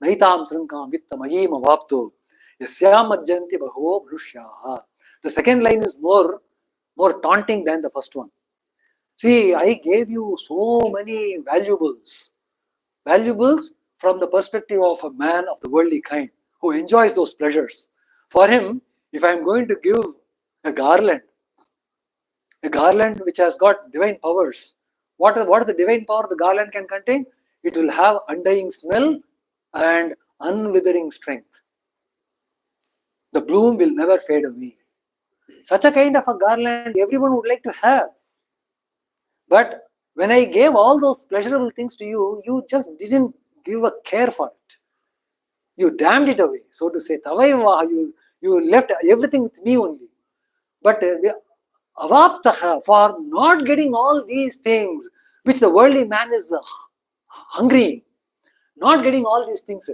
naitam srinkam vittamayim avapto yasyam majjanti bhavo bhrusyaha. The second line is more taunting than the first one. See, I gave you so many valuables from the perspective of a man of the worldly kind who enjoys those pleasures. For him, if I am going to give a garland which has got divine powers, what is the divine power the garland can contain? It will have undying smell and unwithering strength. The bloom will never fade away. Such a kind of a garland everyone would like to have. But when I gave all those pleasurable things to you, you just didn't give a care for it. You damned it away, so to say. You left everything with me only. But avaptaha, for not getting all these things which the worldly man is hungry, not getting all these things,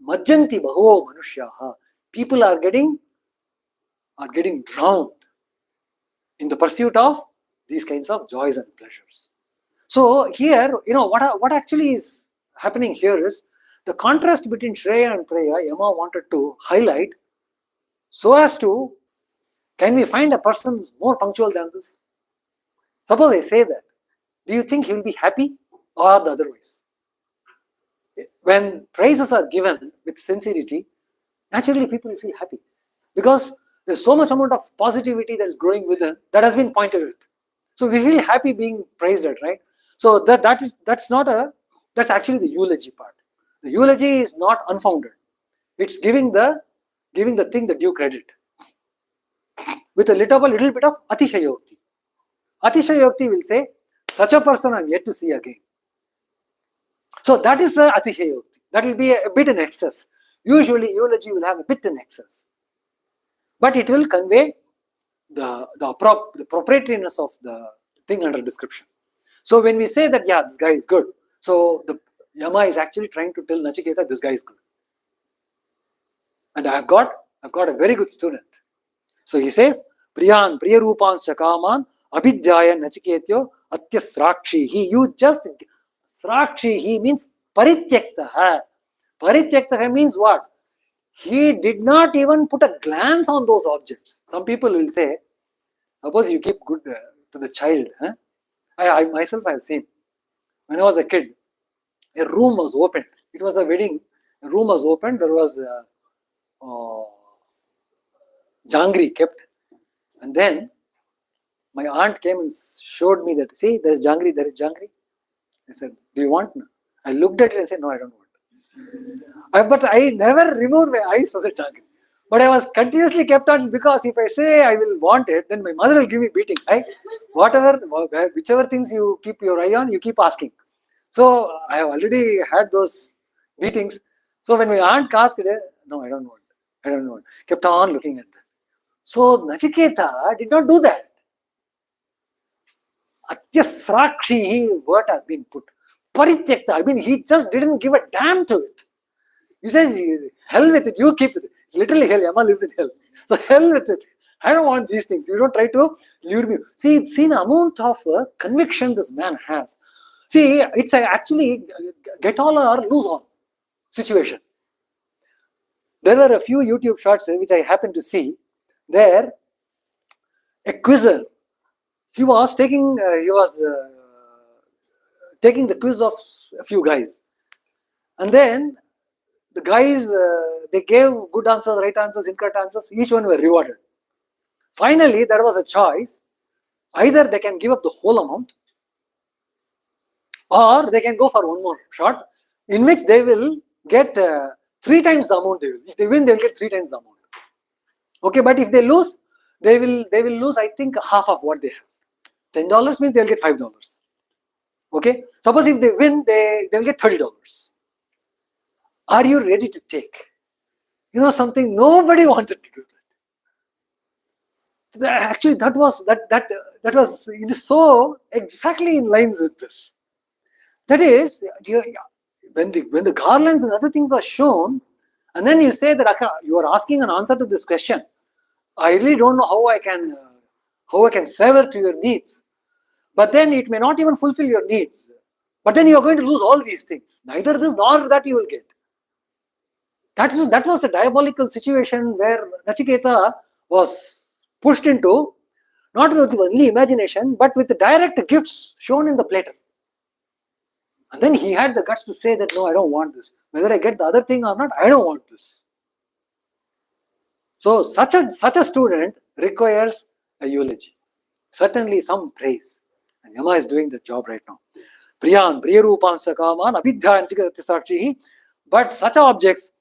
majjanti bhavo manushyaha, people are getting drowned in the pursuit of these kinds of joys and pleasures. So here, what actually is happening here is the contrast between Shreya and Preya. Yama wanted to highlight so as to, can we find a person who's more punctual than this? Suppose I say that, do you think he will be happy or the otherwise? When praises are given with sincerity, naturally people will feel happy because there's so much amount of positivity that is growing within that has been pointed at. So we feel happy being praised at, right? So that's actually the eulogy part. The eulogy is not unfounded. It's giving the thing the due credit with a little bit of atishayokti. Atishayokti will say, such a person I'm yet to see again. So that is the atishayokti. That will be a bit in excess. Usually eulogy will have a bit in excess. But it will convey the proprietariness of the thing under description. So when we say that, yeah, this guy is good, so the Yama is actually trying to tell Nachiketa, this guy is good. And I've got a very good student. So he says, Priyan, Priyarupan Shakaman, Abhidhyaya Nachiketyo, Atya Srakshihi. You just, Srakshihi means Parityaktaha. Parityaktaha means what? He did not even put a glance on those objects. Some people will say, suppose you keep good to the child. I myself have seen. When I was a kid, a room was opened. It was a wedding. A room was opened. There was jangri kept. And then my aunt came and showed me that, see, there is jangri. I said, do you want? I looked at it and said, no, I don't want. But I never removed my eyes from the jangri. But I was continuously kept on, because if I say I will want it, then my mother will give me beating. Whichever things you keep your eye on, you keep asking. So I have already had those beatings. So when my aunt asked it, no, I don't want. Kept on looking at that. So Nachiketa did not do that. Atyasrakshi word has been put. Parityakta, I mean, he just didn't give a damn to it. He says, hell with it, you keep it. It's literally hell. Yama lives in hell. So hell with it. I don't want these things. You don't try to lure me. See the amount of conviction this man has. See, it's actually get all or lose all situation. There were a few YouTube shorts which I happened to see. There, a quizzer, he was taking the quiz of a few guys, and then the guys they gave good answers, right answers, incorrect answers. Each one were rewarded. Finally, there was a choice: either they can give up the whole amount, or they can go for one more shot, in which they will get 3 times the amount. If they win, they will get 3 times the amount. Okay, but if they lose, they will lose, I think, half of what they have. $10 means they'll get $5. Okay, suppose if they win, they'll get $30. Are you ready to take? Something nobody wanted to do that. Actually, that was so exactly in lines with this. That is, when the garlands and other things are shown, and then you say that you are asking an answer to this question. I really don't know how I can sever to your needs. But then it may not even fulfill your needs. But then you are going to lose all these things. Neither this nor that you will get. That was the diabolical situation where Nachiketa was pushed into, not with only imagination, but with the direct gifts shown in the platter. And then he had the guts to say that, no, I don't want this. Whether I get the other thing or not, I don't want this. So such a student requires a eulogy. Certainly some praise. And Yama is doing the job right now. Priyan, Priyarupansa Kaman, Abhidhyan Sakshi. But such objects,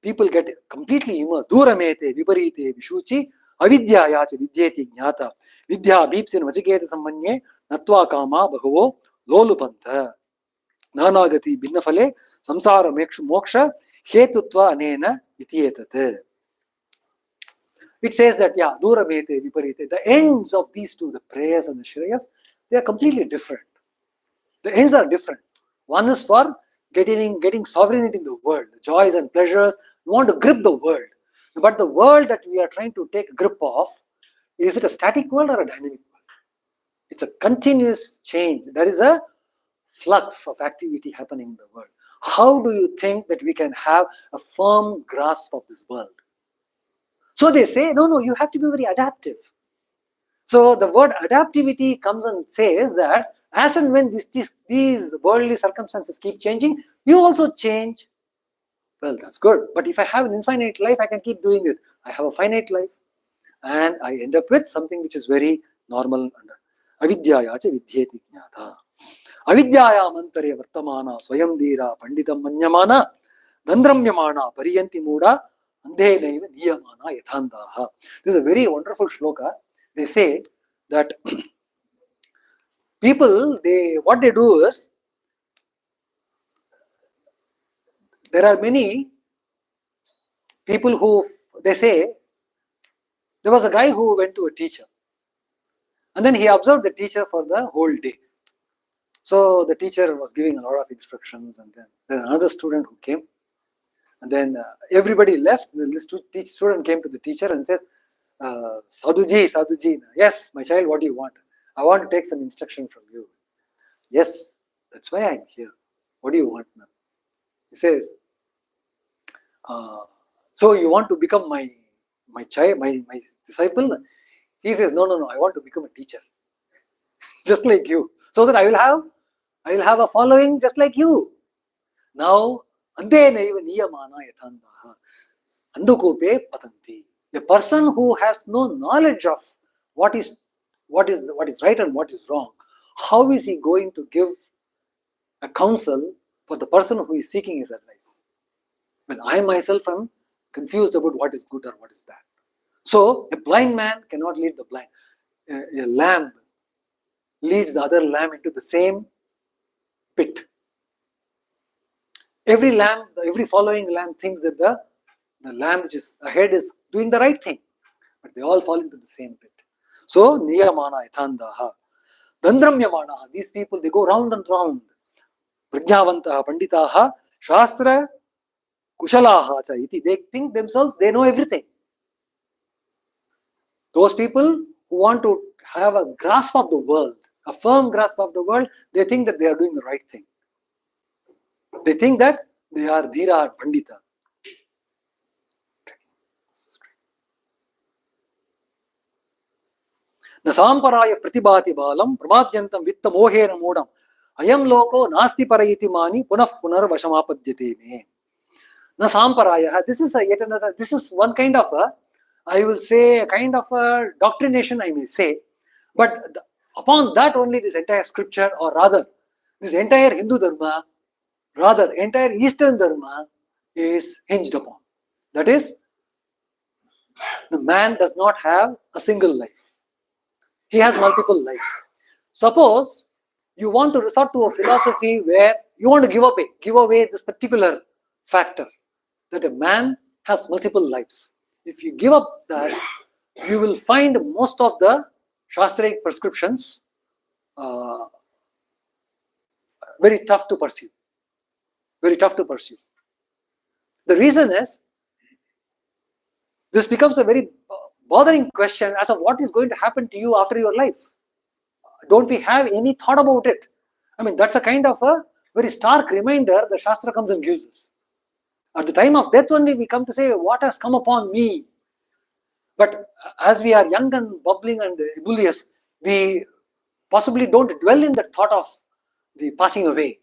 people get completely immersed. Duramete, Viparite, Vishuchi, Avidya Yacha, Vidyeti Jnata, Vidya Beepsin, Vachiketa Samanye, Natva Kama, Bhavo, Lolupanta, Nanagati, Binnafale, Samsara Moksha, Hetutva Anena, Itietate. It says that, yeah, Duramete, Viparite, the ends of these two, the prayers and the Shreyas, they are completely different. The ends are different. One is for getting sovereignty in the world, joys and pleasures. You want to grip the world. But the world that we are trying to take a grip of, is it a static world or a dynamic world? It's a continuous change. There is a flux of activity happening in the world. How do you think that we can have a firm grasp of this world? So they say, no, you have to be very adaptive. So the word adaptivity comes and says that as and when these worldly circumstances keep changing, you also change. Well, that's good. But if I have an infinite life, I can keep doing it. I have a finite life and I end up with something which is very normal. Avidyaya cha vidyeti jnata. Avidyaya mantare vartamana swayam dira panditam manyamana dandramyamana pariyanti muda andhenaiva niyamana yathandaha. This is a very wonderful shloka. They say that people, what they do is, there are many people who, they say, there was a guy who went to a teacher and then he observed the teacher for the whole day. So the teacher was giving a lot of instructions, and then another student who came, and then everybody left. This student came to the teacher and says, Sadhuji, yes, my child, what do you want? I want to take some instruction from you. Yes, that's why I'm here. What do you want now? He says, so you want to become my child, my disciple? He says, no, I want to become a teacher, just like you, so that I will have a following just like you. Now, andhenaiva niyamana yathandaha andukupe patanti. A person who has no knowledge of what is right and what is wrong, how is he going to give a counsel for the person who is seeking his advice? Well, I myself am confused about what is good or what is bad. So a blind man cannot lead the blind. A lamb leads the other lamb into the same pit. Every following lamb thinks that the lamb which is ahead is doing the right thing, but they all fall into the same pit. So niyamana yathandaha dandramyamana. These people, they go round and round. Prajnavantaha panditaha shastra kushalaha cha iti. They think themselves they know everything. Those people who want to have a grasp of the world, a firm grasp of the world, they think that they are doing the right thing. They think that they are dhira or pandita. Nasamparaya pratibhati balam pramadyantam vitta mohena modam ayam loko nasti parayiti mani punah punar vashamapadyate me. Nasamparaya. This is one kind of I will say a kind of a doctrination, I may say, but upon that only this entire scripture, or rather this entire Hindu Dharma, rather entire Eastern Dharma is hinged upon. That is, the man does not have a single life. He has multiple lives. Suppose you want to resort to a philosophy where you want to give away this particular factor, that a man has multiple lives. If you give up that, you will find most of the Shastric prescriptions very tough to pursue. Very tough to pursue. The reason is, this becomes a very bothering question as of what is going to happen to you after your life. Don't we have any thought about it? I mean, that's a kind of a very stark reminder the Shastra comes and gives us. At the time of death only we come to say, what has come upon me? But as we are young and bubbling and ebullious, we possibly don't dwell in the thought of the passing away.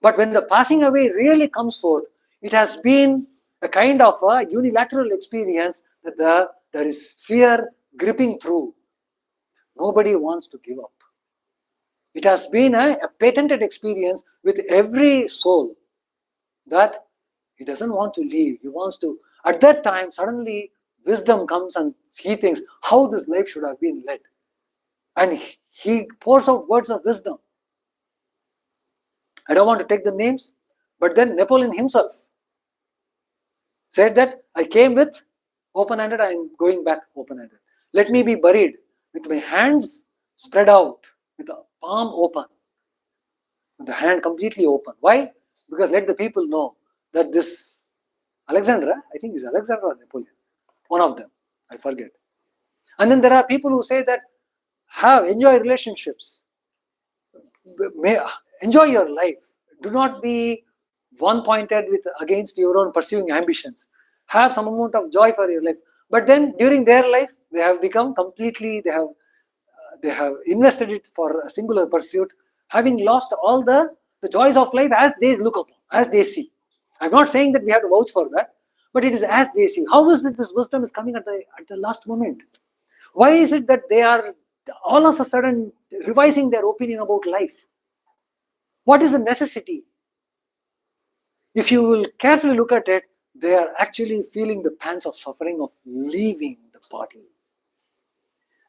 But when the passing away really comes forth, it has been a kind of a unilateral experience that there is fear gripping through. Nobody wants to give up. It has been a patented experience with every soul that he doesn't want to leave. He wants to. At that time, suddenly wisdom comes and he thinks how this life should have been led. And he pours out words of wisdom. I don't want to take the names, but then Napoleon himself said that I came with open-handed, I am going back open-handed. Let me be buried with my hands spread out, with the palm open, with the hand completely open. Why? Because let the people know that this Alexander, I think it's Alexander or Napoleon, one of them, I forget. And then there are people who say that enjoy relationships, enjoy your life. Do not be one-pointed with against your own pursuing ambitions. Have some amount of joy for your life. But then during their life, they have become completely, they have invested it for a singular pursuit, having lost all the joys of life as they look upon, as they see. I'm not saying that we have to vouch for that, but it is as they see. How is it this wisdom is coming at the last moment? Why is it that they are all of a sudden revising their opinion about life? What is the necessity? If you will carefully look at it, they are actually feeling the pangs of suffering of leaving the body.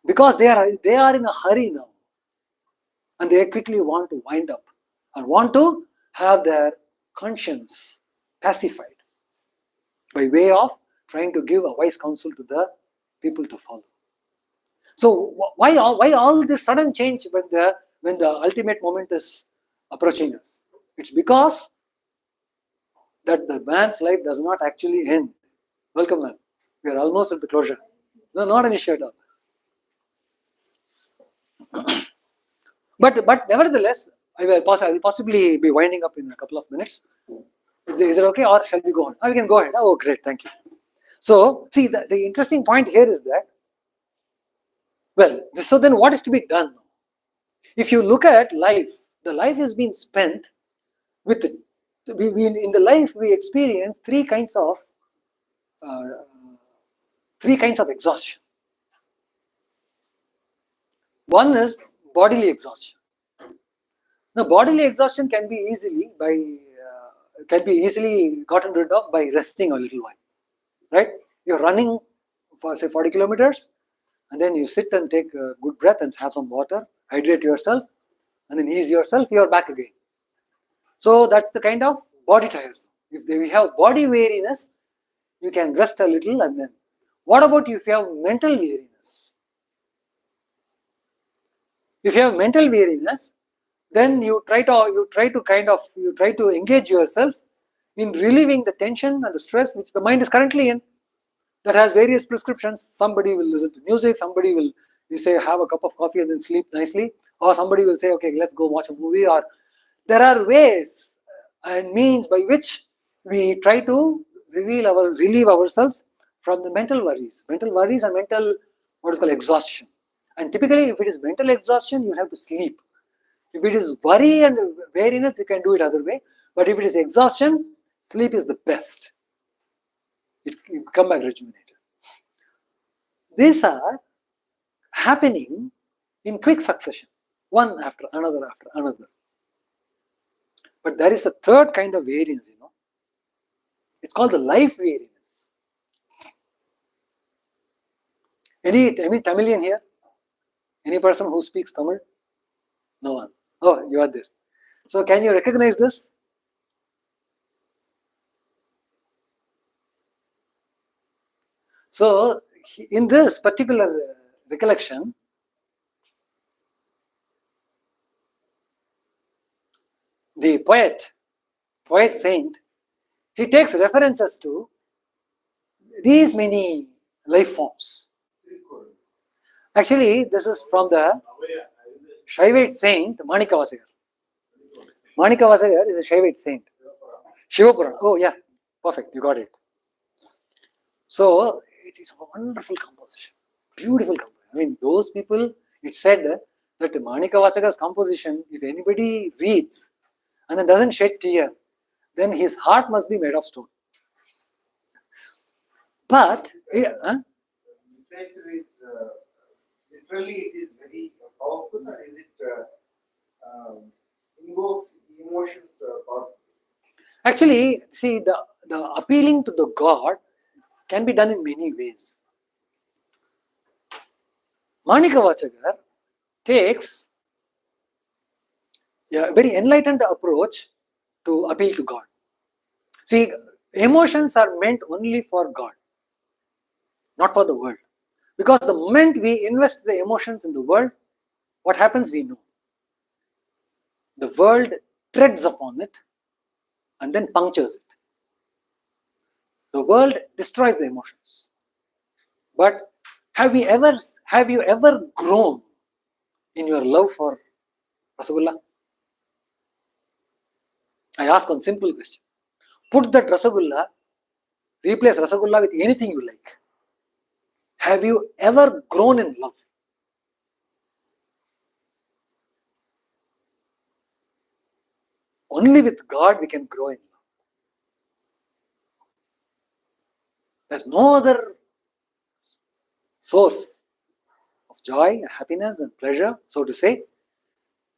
Because they are in a hurry now. And they quickly want to wind up and want to have their conscience pacified by way of trying to give a wise counsel to the people to follow. So why all this sudden change when the ultimate moment is approaching us? It's because that the man's life does not actually end. Welcome, man. We are almost at the closure. No, not an issue at all. But nevertheless, I will possibly be winding up in a couple of minutes. Is it okay, or shall we go on? We can go ahead. Oh, great, thank you. So, see, the interesting point here is that, well, so then what is to be done? If you look at life, the life has been spent with, in the life we experience three kinds of exhaustion. One is bodily exhaustion. Now, bodily exhaustion can be easily gotten rid of by resting a little while. Right? You're running for say 40 kilometers, and then you sit and take a good breath and have some water, hydrate yourself, and then ease yourself, you're back again. So that's the kind of body tires. If we have body weariness, you can rest a little, and then what about if you have mental weariness? If you have mental weariness, then you try to engage yourself in relieving the tension and the stress which the mind is currently in. That has various prescriptions. Somebody will listen to music, somebody will say have a cup of coffee and then sleep nicely, or somebody will say okay, let's go watch a movie. Or there are ways and means by which we try to relieve ourselves from the mental worries and mental what is called exhaustion. And typically if it is mental exhaustion, you have to sleep. If it is worry and weariness, you can do it other way. But if it is exhaustion, sleep is the best. You come back rejuvenated. These are happening in quick succession, one after another after another. But there is a third kind of weariness, It's called the life weariness. Any Tamilian here? Any person who speaks Tamil? No one. Oh, you are there. So can you recognize this? So in this particular recollection, the poet saint, he takes references to these many life forms. Actually, this is from the Shaivite saint Manikavasagar. Manikavasagar is a Shaivite saint. Shivapurana. Oh yeah. Perfect, you got it. So it is a wonderful composition, beautiful composition. I mean, those people, it said that Manikavachaka's composition, if anybody reads and then doesn't shed tear, then his heart must be made of stone. But literature is literally it is very powerful, or is it invokes emotions powerfully? actually, see, the appealing to the God can be done in many ways. Manikavachakar takes a very enlightened approach to appeal to God. See, emotions are meant only for God, not for the world. Because the moment we invest the emotions in the world, what happens we know. The world treads upon it and then punctures it. The world destroys the emotions. But have you ever grown in your love for Rasagulla? I ask one simple question. Put that Rasagulla, replace Rasagulla with anything you like. Have you ever grown in love? Only with God we can grow in love. There's no other source of joy, happiness, and pleasure, so to say,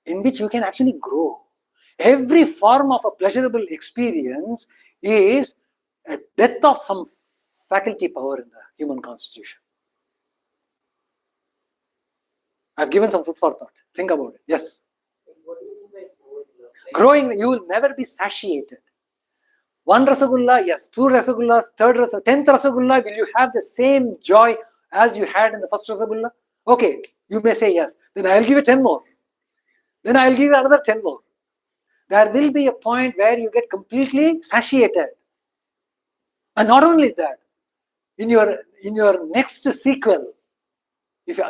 in which you can actually grow. Every form of a pleasurable experience is a death of some faculty power in the human constitution. I've given some food for thought. Think about it. Yes. What do you mean by Growing, you will never be satiated. One Rasagulla, yes. Two Rasagullas, third Rasagulla, 10th Rasagulla, will you have the same joy as you had in the first Rasagulla? Okay, you may say yes. Then I'll give you 10 more. Then I'll give you another 10 more. There will be a point where you get completely satiated. And not only that, in your next sequel,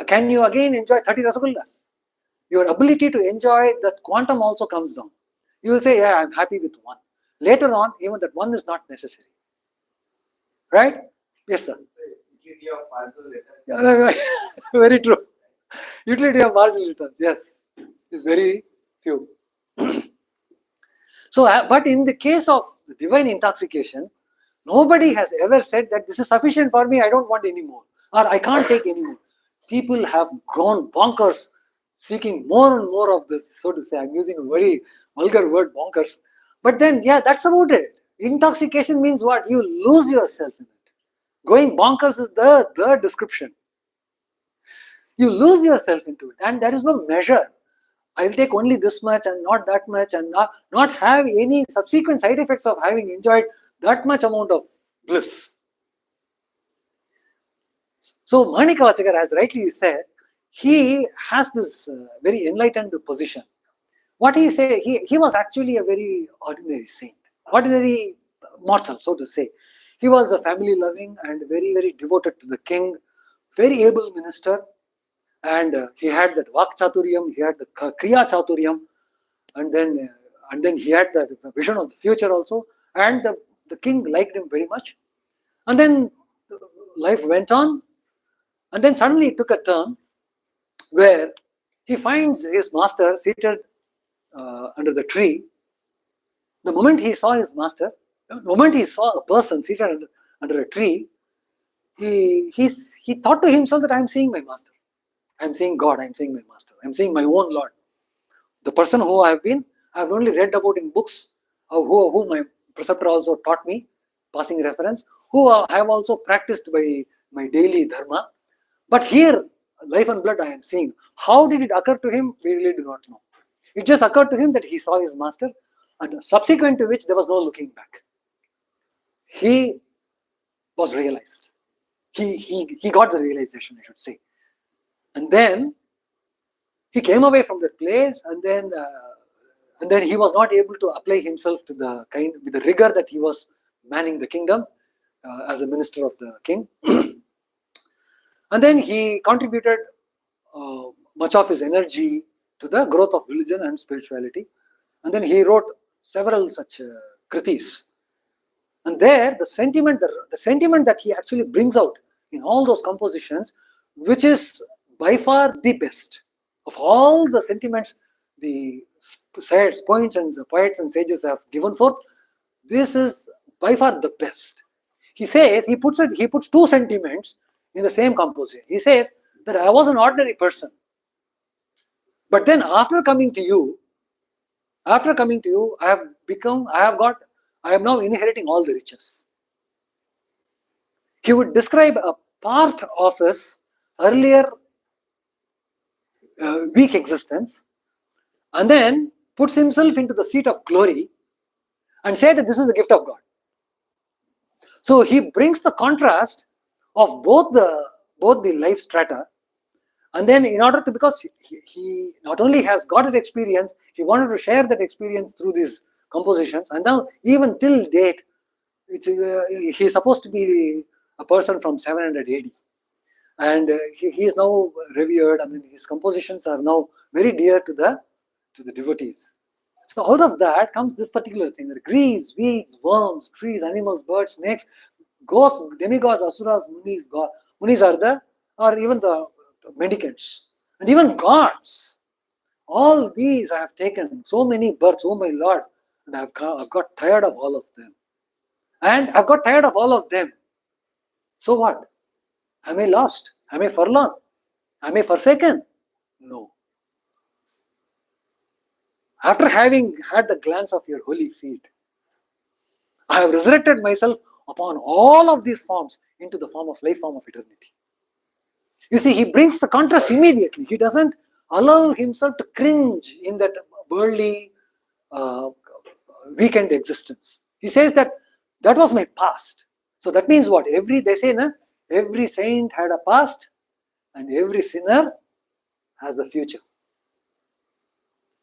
can you again enjoy 30 Rasagullas? Your ability to enjoy that quantum also comes down. You will say, yeah, I'm happy with one. Later on, even that one is not necessary. Right? Yes, sir. utility of marginal returns? Very true. Utility of marginal returns, yes, is very few. So, but in the case of the divine intoxication, nobody has ever said that this is sufficient for me, I don't want any more, or I can't take any more. People have gone bonkers seeking more and more of this, so to say. I'm using a very vulgar word, bonkers. But then, yeah, that's about it. Intoxication means what? You lose yourself in it. Going bonkers is the description. You lose yourself into it, and there is no measure. I'll take only this much and not that much, and not have any subsequent side effects of having enjoyed that much amount of bliss. So Manikavachakar, as rightly you said, he has this very enlightened position. What he say, he was actually a very ordinary saint, ordinary mortal, so to say. He was a family loving and very, very devoted to the king, very able minister, and he had that Vak Chaturyam, he had the Kriya Chaturyam, and then he had the vision of the future also, and the king liked him very much. And then life went on, and then suddenly it took a turn where he finds his master seated under the tree. The moment he saw his master, the moment he saw a person seated under a tree, he thought to himself that I'm seeing my master. I'm seeing God, I'm seeing my master, I'm seeing my own Lord. The person who I've only read about in books, who my preceptor also taught me, passing reference, who I have also practiced by my daily dharma. But here, life and blood I am seeing. How did it occur to him? We really do not know. It just occurred to him that he saw his master, and subsequent to which there was no looking back. He was realized. He got the realization, I should say. And then he came away from that place, and then he was not able to apply himself to with the rigor that he was manning the kingdom as a minister of the king. And then he contributed much of his energy to the growth of religion and spirituality. And then he wrote several such kritis. And there, the sentiment that he actually brings out in all those compositions, which is by far the best of all the sentiments the poets and sages have given forth. This is by far the best. He says he puts two sentiments in the same composition. He says that I was an ordinary person, but then after coming to you, I am now inheriting all the riches. He would describe a part of his earlier weak existence and then puts himself into the seat of glory and say that this is a gift of God. So he brings the contrast of both the life strata, and then in order to, because he not only has got that experience, he wanted to share that experience through these compositions, and now even till date, he is supposed to be a person from 700 AD, and he is now revered. I mean, his compositions are now very dear to the devotees. So out of that comes this particular thing: that grease, weeds, worms, trees, animals, birds, snakes, ghosts, demigods, asuras, munis. Munis are even the mendicants, and even gods. All these I have taken so many births, oh my Lord, and I've got tired of all of them. And I've got tired of all of them. So what? Am I lost? Am I forlorn? Am I forsaken? No. After having had the glance of your holy feet, I have resurrected myself upon all of these forms into the form of life, form of eternity. You see, he brings the contrast immediately. He doesn't allow himself to cringe in that worldly, weekend existence. He says that was my past. So that means what? They say, every saint had a past and every sinner has a future.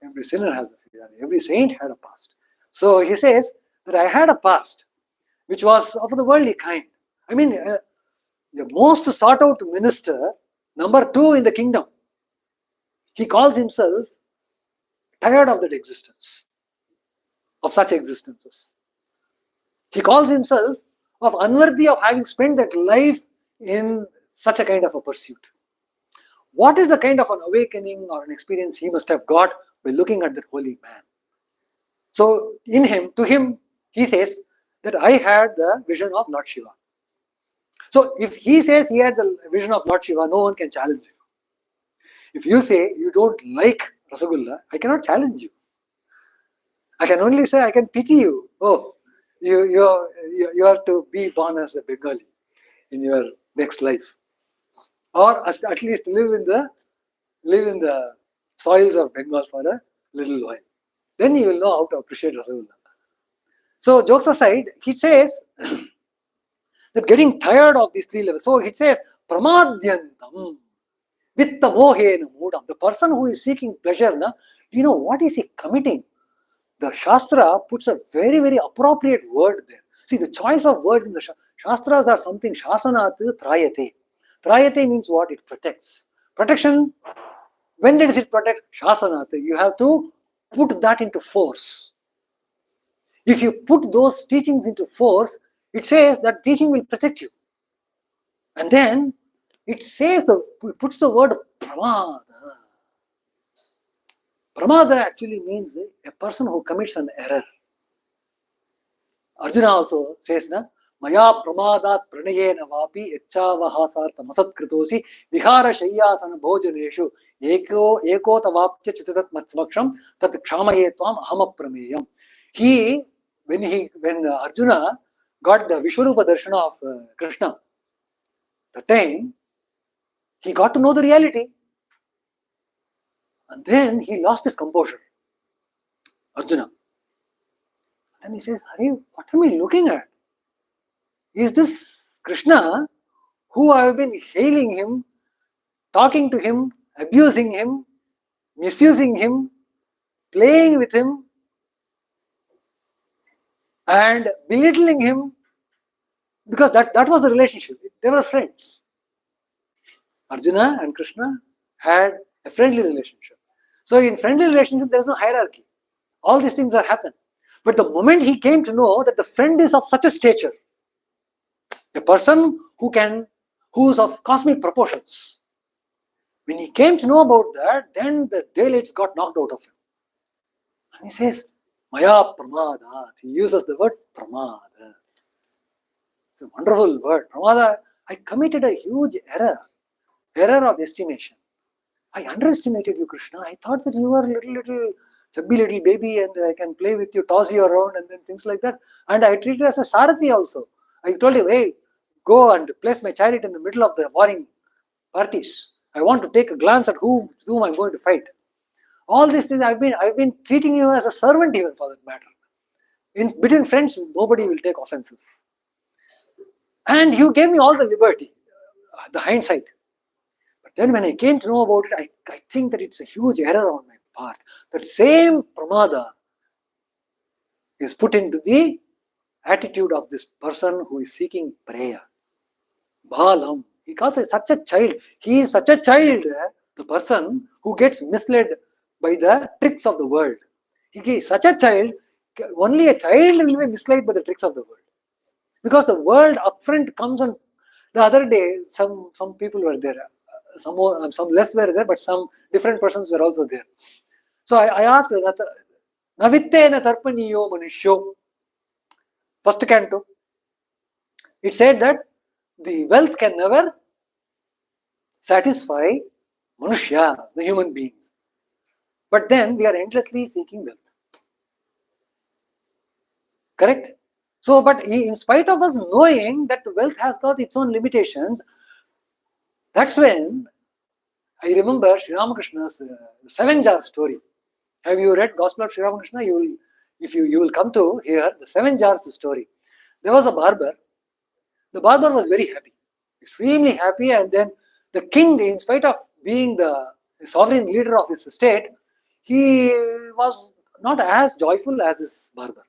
Every sinner has a future. Every saint had a past. So he says that I had a past which was of the worldly kind. I mean, the most sought out minister, number 2 in the kingdom. He calls himself tired of that existence, of such existences. He calls himself of unworthy of having spent that life in such a kind of a pursuit. What is the kind of an awakening or an experience he must have got by looking at that holy man? So to him, he says that I had the vision of Lord Shiva. So if he says he had the vision of Lord Shiva, no one can challenge him. If you say you don't like Rasagulla, I cannot challenge you. I can only say I can pity you. Oh, you have to be born as a Bengali in your next life, or at least live in the soils of Bengal for a little while. Then you will know how to appreciate Rasagulla. So jokes aside, he says that getting tired of these 3 levels. So it says pramadyantam vitta mohena mudam. The person who is seeking pleasure, what is he committing? The Shastra puts a very, very appropriate word there. See, the choice of words in the Shastras are something. Shasanat trayate. Trayate means what? It protects. Protection, when does it protect? Shasanat. You have to put that into force. If you put those teachings into force, it says that teaching will protect you. And then it puts the word pramada. Pramada actually means a person who commits an error. Arjuna also says, Maya pramadat pranayena vapi etchavahasartam asatkritosi vihara shayyasana bhojaneshu eko tavapya chitatat matsmaksham tat kshamaye tvam ahamaprameyam. When Arjuna got the Vishwarupa darshana of Krishna, the time he got to know the reality, and then he lost his composure. Arjuna. Then he says, Hari, what am I looking at? Is this Krishna who I have been hailing him, talking to him, abusing him, misusing him, playing with him, and belittling him? Because that was the relationship. They were friends. Arjuna and Krishna had a friendly relationship. So in friendly relationship, there is no hierarchy. All these things are happen. But the moment he came to know that the friend is of such a stature, a person who is of cosmic proportions, when he came to know about that, then the daylights got knocked out of him. And he says, Maya Pramadat. He uses the word Pramada. It's a wonderful word. Pramada, I committed a huge error of estimation. I underestimated you, Krishna. I thought that you were a little chubby little baby and I can play with you, toss you around and then things like that. And I treated you as a Sarathi also. I told him, hey, go and place my chariot in the middle of the warring parties. I want to take a glance at whom I'm going to fight. All these things I've been treating you as a servant even for that matter. In between friends, nobody will take offenses. And you gave me all the liberty, the hindsight. But then when I came to know about it, I think that it's a huge error on my part. That same pramada is put into the attitude of this person who is seeking prayer. Balam. He calls it such a child. He is such a child, the person who gets misled by the tricks of the world. He is such a child, only a child will be misled by the tricks of the world. Because the world upfront comes on. The other day, some people were there. Some less were there, but some different persons were also there. So I asked that, Navittena tarpaniyo manushyo, first canto. It said that the wealth can never satisfy manushya, the human beings. But then we are endlessly seeking wealth. Correct? So, but in spite of us knowing that the wealth has got its own limitations, that's when I remember Sri Ramakrishna's 7 jar story. Have you read Gospel of Sri Ramakrishna? You will come to hear the 7 jars story. There was a barber. The barber was very happy, extremely happy, and then the king, in spite of being the sovereign leader of his state, he was not as joyful as this barber.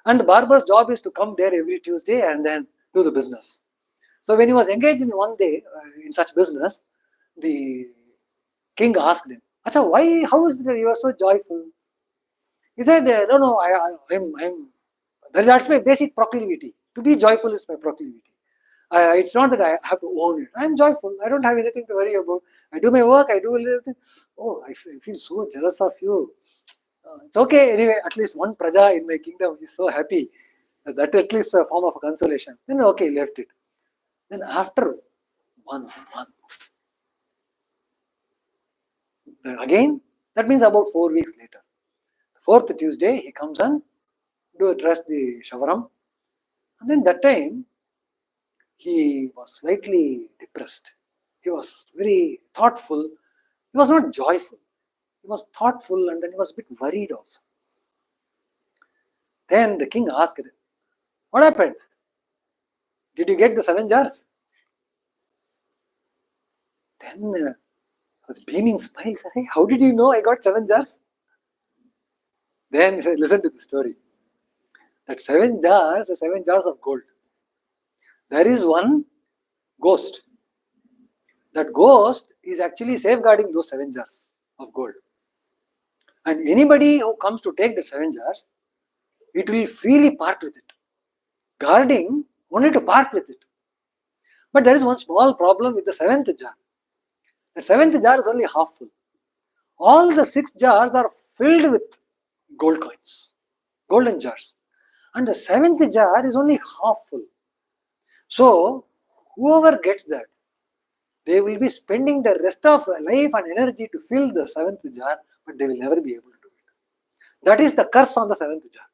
And the barber's job is to come there every Tuesday and then do the business. So when he was engaged in one day in such business, the king asked him, Acha, how is it that you are so joyful? He said, no, that's my basic proclivity. To be joyful is my proclivity. It's not that I have to own it. I'm joyful. I don't have anything to worry about. I do my work. I do a little thing. Oh, I feel so jealous of you. It's okay. Anyway, at least one praja in my kingdom is so happy. That at least a form of consolation. Then okay, left it. Then after 1 month, then again, that means about 4 weeks later. The 4th Tuesday, he comes and dress the shavaram. And then that time, he was slightly depressed. He was very thoughtful. He was not joyful. He was thoughtful and then he was a bit worried also. Then the king asked him, what happened? Did you get the 7 jars? Then was beaming smile. Said, hey, how did you know I got 7 jars? Then he said, listen to the story. That 7 jars are 7 jars of gold. There is one ghost. That ghost is actually safeguarding those 7 jars of gold. And anybody who comes to take the 7 jars, it will freely part with it. Guarding only to part with it. But there is one small problem with the 7th jar. The 7th jar is only half full. All the 6 jars are filled with gold coins, golden jars. And the 7th jar is only half full. So, whoever gets that, they will be spending the rest of life and energy to fill the 7th jar, but they will never be able to do it. That is the curse on the 7th jar.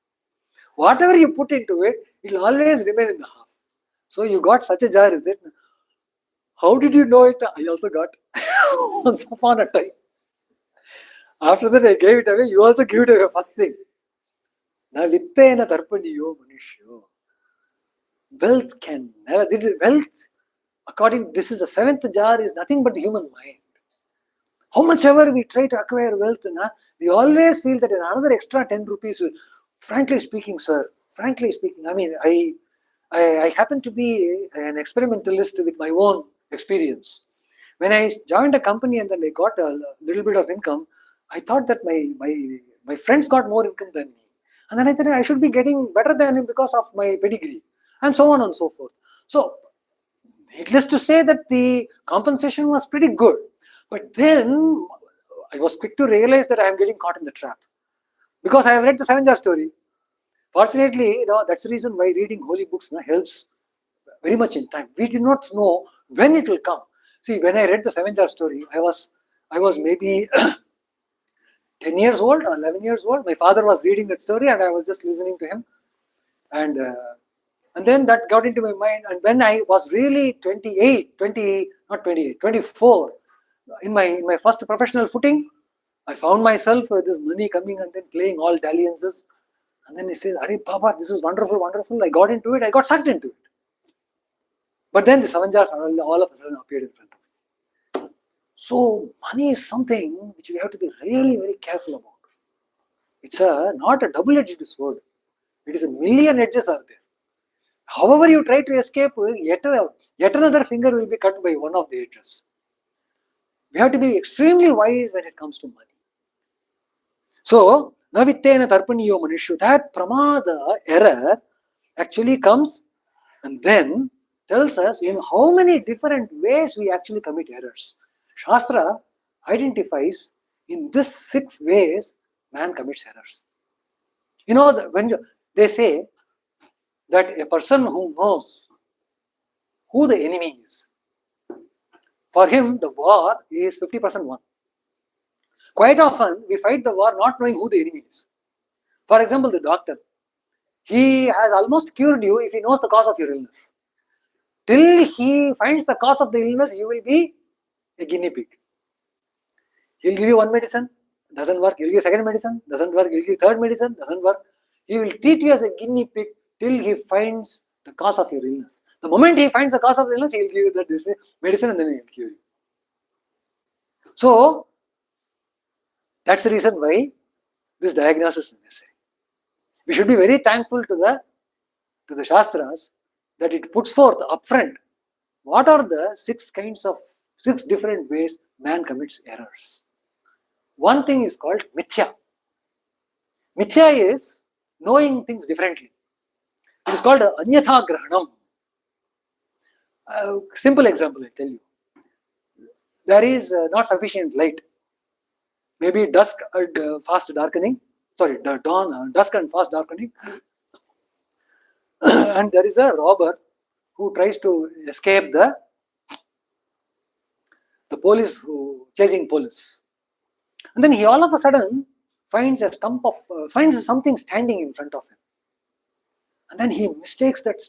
Whatever you put into it, it will always remain in the half. So, you got such a jar, is it? How did you know it? I also got once upon a time. After that, I gave it away. You also give it away first thing. Now, vittena tarpaniyo manushyo. Wealth can never. Wealth, according this is the 7th jar, is nothing but the human mind. How much ever we try to acquire wealth, we always feel that another extra 10 rupees will. Frankly speaking, sir. Frankly speaking, I mean, I happen to be an experimentalist with my own experience. When I joined a company and then I got a little bit of income, I thought that my friends got more income than me. And then I thought I should be getting better than him because of my pedigree, and so on and so forth. So, needless to say that the compensation was pretty good. But then I was quick to realize that I am getting caught in the trap because I have read the Seven-Jar story. Fortunately, that's the reason why reading holy books helps very much in time. We do not know when it will come. See, when I read the Seven-Jar story, I was maybe 10 years old or 11 years old. My father was reading that story and I was just listening to him. And then that got into my mind. And when I was really 28, 20, not 28, 24, in my first professional footing, I found myself with this money coming and then playing all dalliances. And then he says, Arey Baba, this is wonderful, wonderful. I got into it, I got sucked into it. But then the seven jars all of a sudden appeared in front of me. So money is something which we have to be really very careful about. It's not a double-edged sword. It is a million edges are there. However you try to escape, yet another finger will be cut by one of the edges. We have to be extremely wise when it comes to money. So, navittena tarpaniyo manishyo, that pramada error actually comes and then tells us in how many different ways we actually commit errors. Shastra identifies in this 6 ways man commits errors. When they say that a person who knows who the enemy is, for him the war is 50% won. Quite often we fight the war not knowing who the enemy is. For example, the doctor, he has almost cured you if he knows the cause of your illness. Till he finds the cause of the illness, you will be a guinea pig. He'll give you one medicine, doesn't work. He'll give you second medicine, doesn't work. He'll give you third medicine, doesn't work. He will treat you as a guinea pig till he finds the cause of your illness. The moment he finds the cause of the illness, he'll give you that medicine and then he'll cure you. So, that's the reason why this diagnosis is necessary. We should be very thankful to the Shastras that it puts forth upfront what are the 6 different ways man commits errors. One thing is called mithya. Mithya is knowing things differently. It is called anyatha grahanam. Simple example I tell you. There is not sufficient light. Maybe dusk and fast darkening. Sorry, dawn, dusk and fast darkening. And there is a robber who tries to escape the police chasing police. And then he all of a sudden finds finds something standing in front of him. And then he mistakes that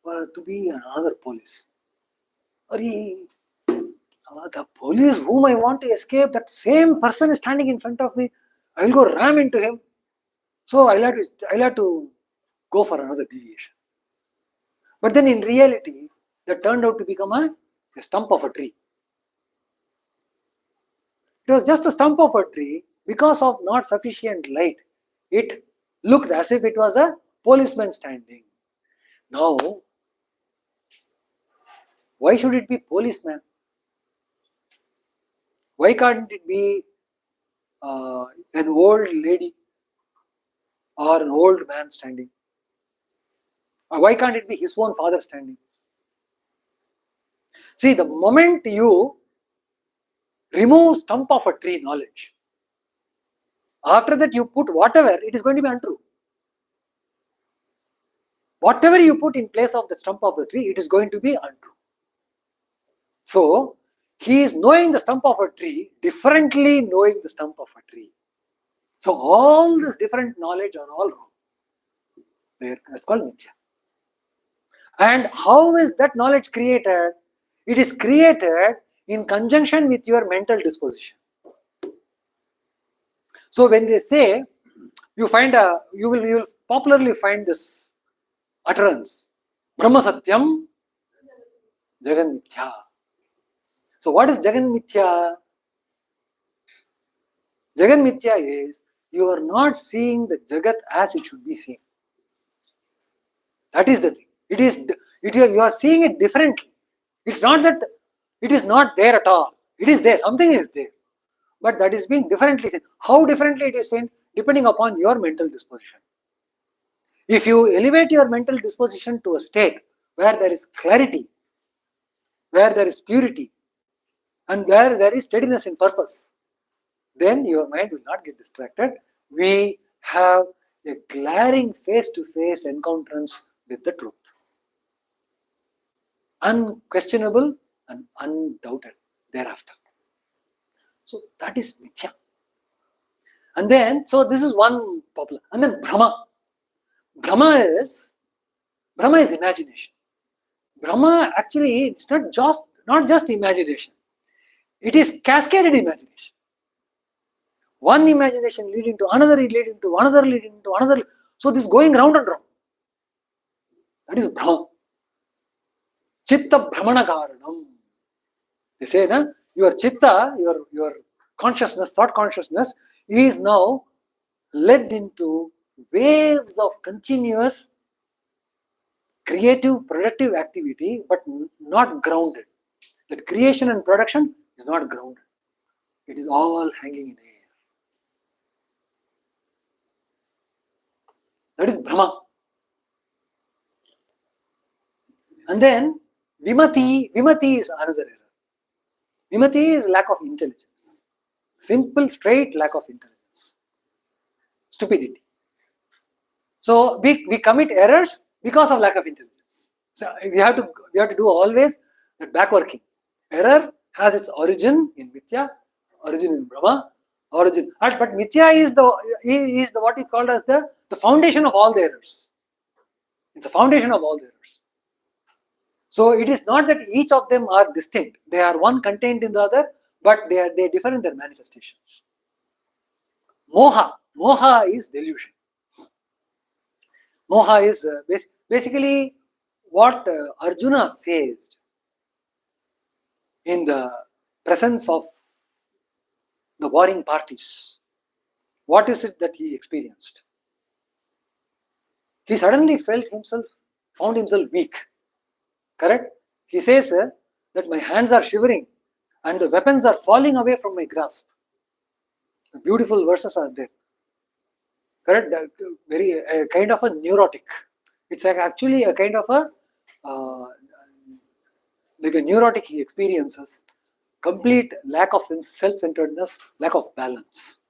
to be another police. Or the police whom I want to escape, that same person is standing in front of me. I will go ram into him. So I'll have to go for another deviation. But then in reality, that turned out to become a stump of a tree. It was just a stump of a tree because of not sufficient light. It looked as if it was a policeman standing. Now, why should it be policeman? Why can't it be an old lady or an old man standing? Or why can't it be his own father standing? See, the moment you remove stump of a tree knowledge, after that you put whatever, it is going to be untrue. Whatever you put in place of the stump of the tree, it is going to be untrue. So, he is knowing the stump of a tree differently knowing the stump of a tree. So, all this different knowledge are all wrong. That's called mithya. And how is that knowledge created? It is created in conjunction with your mental disposition. So when they say, you will popularly find this utterance, Brahma Satyam, Jagan Mithya. So what is Jagan Mithya? Jagan Mithya is, you are not seeing the Jagat as it should be seen. That is the thing. You are seeing it differently. It's not that it is not there at all. It is there. Something is there. But that is being differently seen. How differently it is seen? Depending upon your mental disposition. If you elevate your mental disposition to a state where there is clarity, where there is purity, and where there is steadiness in purpose, then your mind will not get distracted. We have a glaring face-to-face encounterance with the truth. Unquestionable and undoubted thereafter. So that is mithya. And then, so this is one popular. And then Brahma. Brahma is imagination. Brahma actually, it's not just imagination. It is cascaded imagination. One imagination leading to another, leading to another, leading to another. So this going round and round. That is Brahma. Chitta Brahmana Karanam. They say, na, your chitta, your consciousness, thought consciousness, is now led into waves of continuous creative, productive activity, but not grounded. That creation and production is not grounded. It is all hanging in air. That is Brahma. And then Vimati is another error. Vimati is lack of intelligence. Simple, straight lack of intelligence. Stupidity. So we commit errors because of lack of intelligence. So we have to do always that backworking. Error has its origin in Mithya, origin in Brahma, origin. But Mithya is the what is called as the foundation of all the errors. It's the foundation of all the errors. So it is not that each of them are distinct. They are one contained in the other, but they differ in their manifestations. Moha is delusion. Moha is basically what Arjuna faced in the presence of the warring parties. What is it that he experienced? He suddenly found himself weak. Correct? He says that my hands are shivering and the weapons are falling away from my grasp. Beautiful verses are there. Correct? Very kind of a neurotic. It's actually a kind of like a neurotic he experiences. Complete lack of self-centeredness, lack of balance.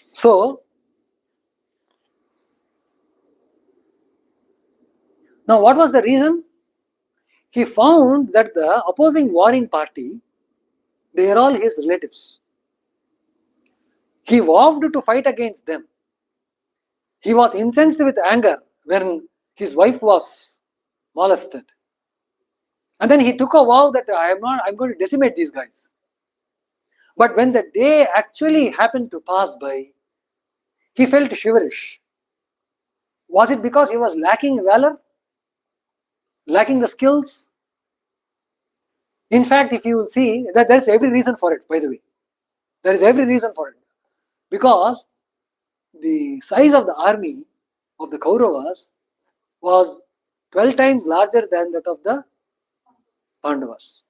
So, now what was the reason? He found that the opposing warring party, they are all his relatives. He vowed to fight against them. He was incensed with anger when his wife was molested. And then he took a vow that I'm going to decimate these guys. But when the day actually happened to pass by, he felt shiverish. Was it because he was lacking valor? Lacking the skills? In fact, if you see, that there is every reason for it, by the way. There is every reason for it. Because the size of the army of the Kauravas was 12 times larger than that of the Pandavas.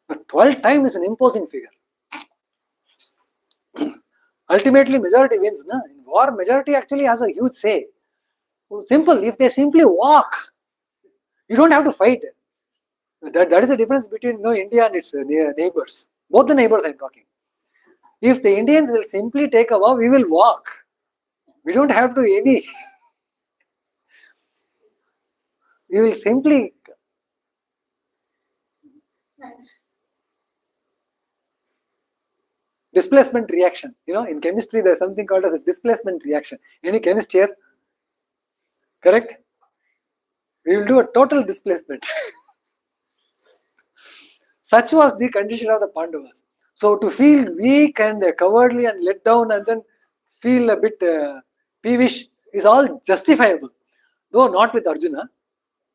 But 12 times is an imposing figure. Ultimately, majority wins. Na? In war, majority actually has a huge say. Simple, if they simply walk, you don't have to fight. That is the difference between India and its neighbors. Both the neighbors I'm talking. If the Indians will simply take a vow, we will walk. We don't have to we will simply displacement reaction. In chemistry there's something called as a displacement reaction. Any chemist here? Correct? We will do a total displacement. Such was the condition of the Pandavas. So to feel weak and cowardly and let down and then feel a bit peevish is all justifiable. Though not with Arjuna.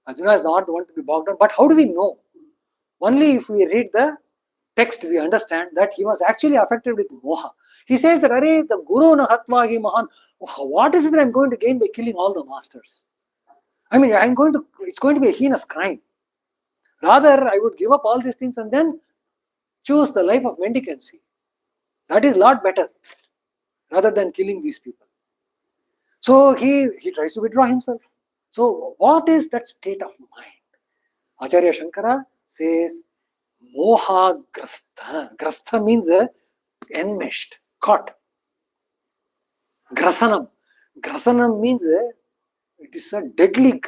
Arjuna is not the one to be bogged down. But how do we know? Only if we read the text we understand that he was actually affected with moha. He says that, Arey, the Guru na hatvagi mahan, what is it that I'm going to gain by killing all the masters? I mean, it's going to be a heinous crime. Rather, I would give up all these things and then choose the life of mendicancy. That is a lot better rather than killing these people. So he tries to withdraw himself. So what is that state of mind? Acharya Shankara says, moha grastha. Grastha means enmeshed, caught. Grasanam. Grasanam means it is a deadly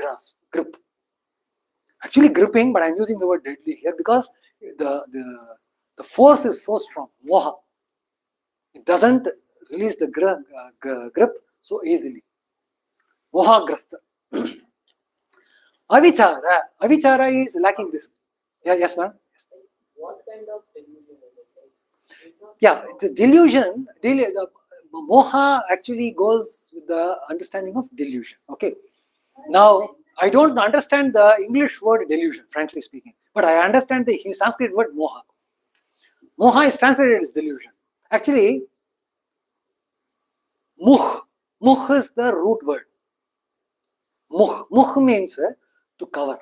grip. Actually gripping, but I'm using the word deadly here because the force is so strong. Moha. It doesn't release the grip so easily. Moha grastha. Avichara. Avichara is lacking this. Yeah, yes, ma'am. Yes. What kind of delusion is it? It's not Yeah, the delusion, the moha actually goes with the understanding of delusion. Okay. Now, I don't understand the English word delusion, frankly speaking, but I understand the Sanskrit word moha. Moha is translated as delusion. Actually, muh. Muh is the root word. Muh. Muh means to cover.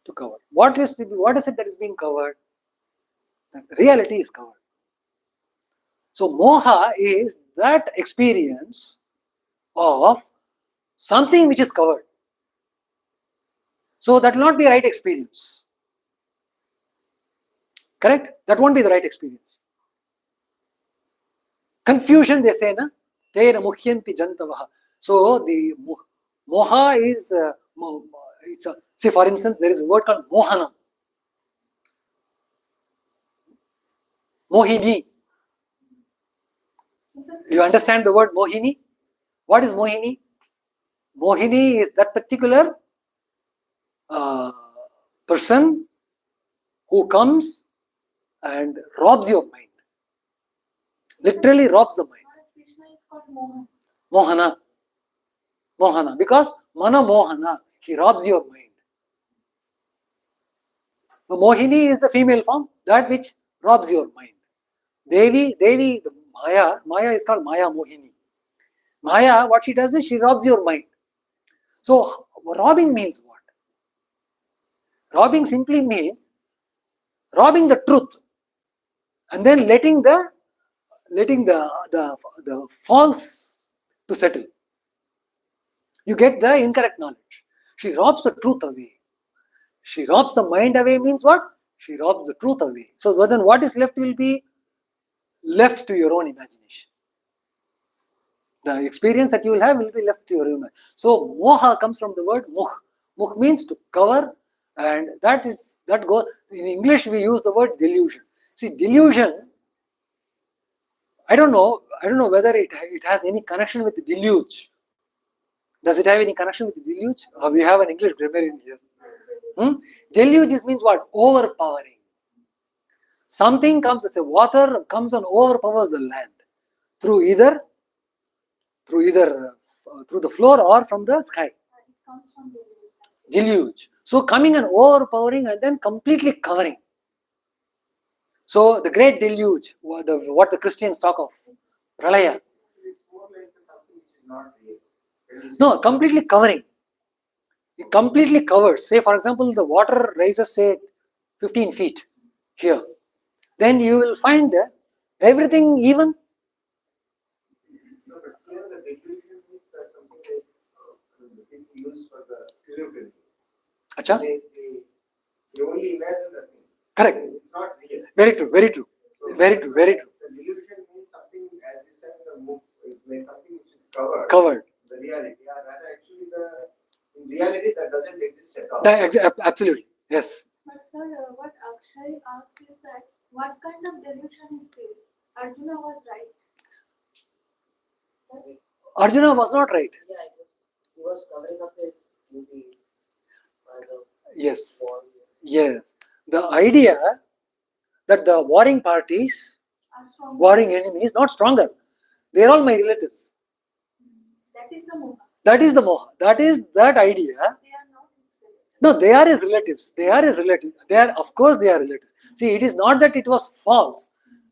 To cover. What is it that is being covered? The reality is covered. So moha is that experience of something which is covered. So that will not be right experience. Correct? That won't be the right experience. Confusion, they say, na? Tena muhyanti jantavaha. So the moha is, say for instance, there is a word called mohanam. Mohini. You understand the word mohini? What is mohini? Mohini is that particular person who comes and robs your mind. Literally robs the mind. Krishna is called Mohan. Mohana. Mohana. Because mana mohana, he robs your mind. So Mohini is the female form, that which robs your mind. Devi, the Maya is called Maya Mohini. Maya, what she does is she robs your mind. So robbing means what? Robbing simply means robbing the truth and then letting the false to settle. You get the incorrect knowledge. She robs the truth away. She robs the mind away means what? She robs the truth away. So then what is left will be left to your own imagination. The experience that you will have will be left to your own imagination. So moha comes from the word muh. Muh means to cover, and that goes in English we use the word delusion. See, delusion, I don't know whether it has any connection with the deluge. Does it have any connection with the deluge? We have an English grammarian here. Deluge means what? Overpowering. Something comes as a water comes and overpowers the land through either through the floor or from the sky. It comes from delusion. Deluge. So coming and overpowering and then completely covering. So the great deluge, what the Christians talk of, pralaya. It's more like something which is not real. No, completely covering. It completely covers. Say for example, the water rises say 15 feet here. Then you will find everything even. No, but here the delusion is something that the people use for the stereotype. Acha? They only imagine the thing. Correct. It's not real. Very true. Very true. So Very true. Very true. The delusion means something, as you said, the move is like something which is covered. Covered. The reality. Yeah, that actually in reality that doesn't exist at all. Absolutely. Yes. But sir, what Akshay asked is that what kind of delusion is this? Arjuna was right. Arjuna was not right. Yeah, he was covering up his duty by the Yes. war. Yes. The idea that the warring parties, Are strong. warring enemies, is not stronger. They are all my relatives. That is the Moha. That is the moha. That is that idea. They are not his relatives. No, they are his relatives. They are his relatives. They are, of course, they are relatives. See, it is not that it was false.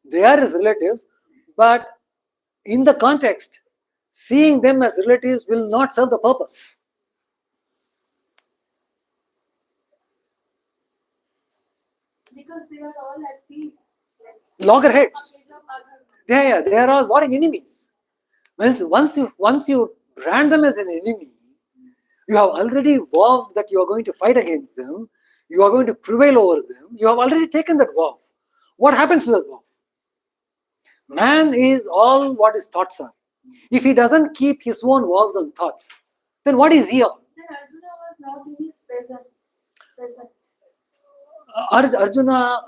They are his relatives, but in the context, seeing them as relatives will not serve the purpose. Because they are all at the Loggerheads. age of Arjuna. Yeah, they are all warring enemies. Once you brand them as an enemy, you have already vowed that you are going to fight against them, you are going to prevail over them, you have already taken that vow. What happens to that vow? Man is all what his thoughts are. If he doesn't keep his own vows and thoughts, then what is he all? Then Arjuna was not in his presence.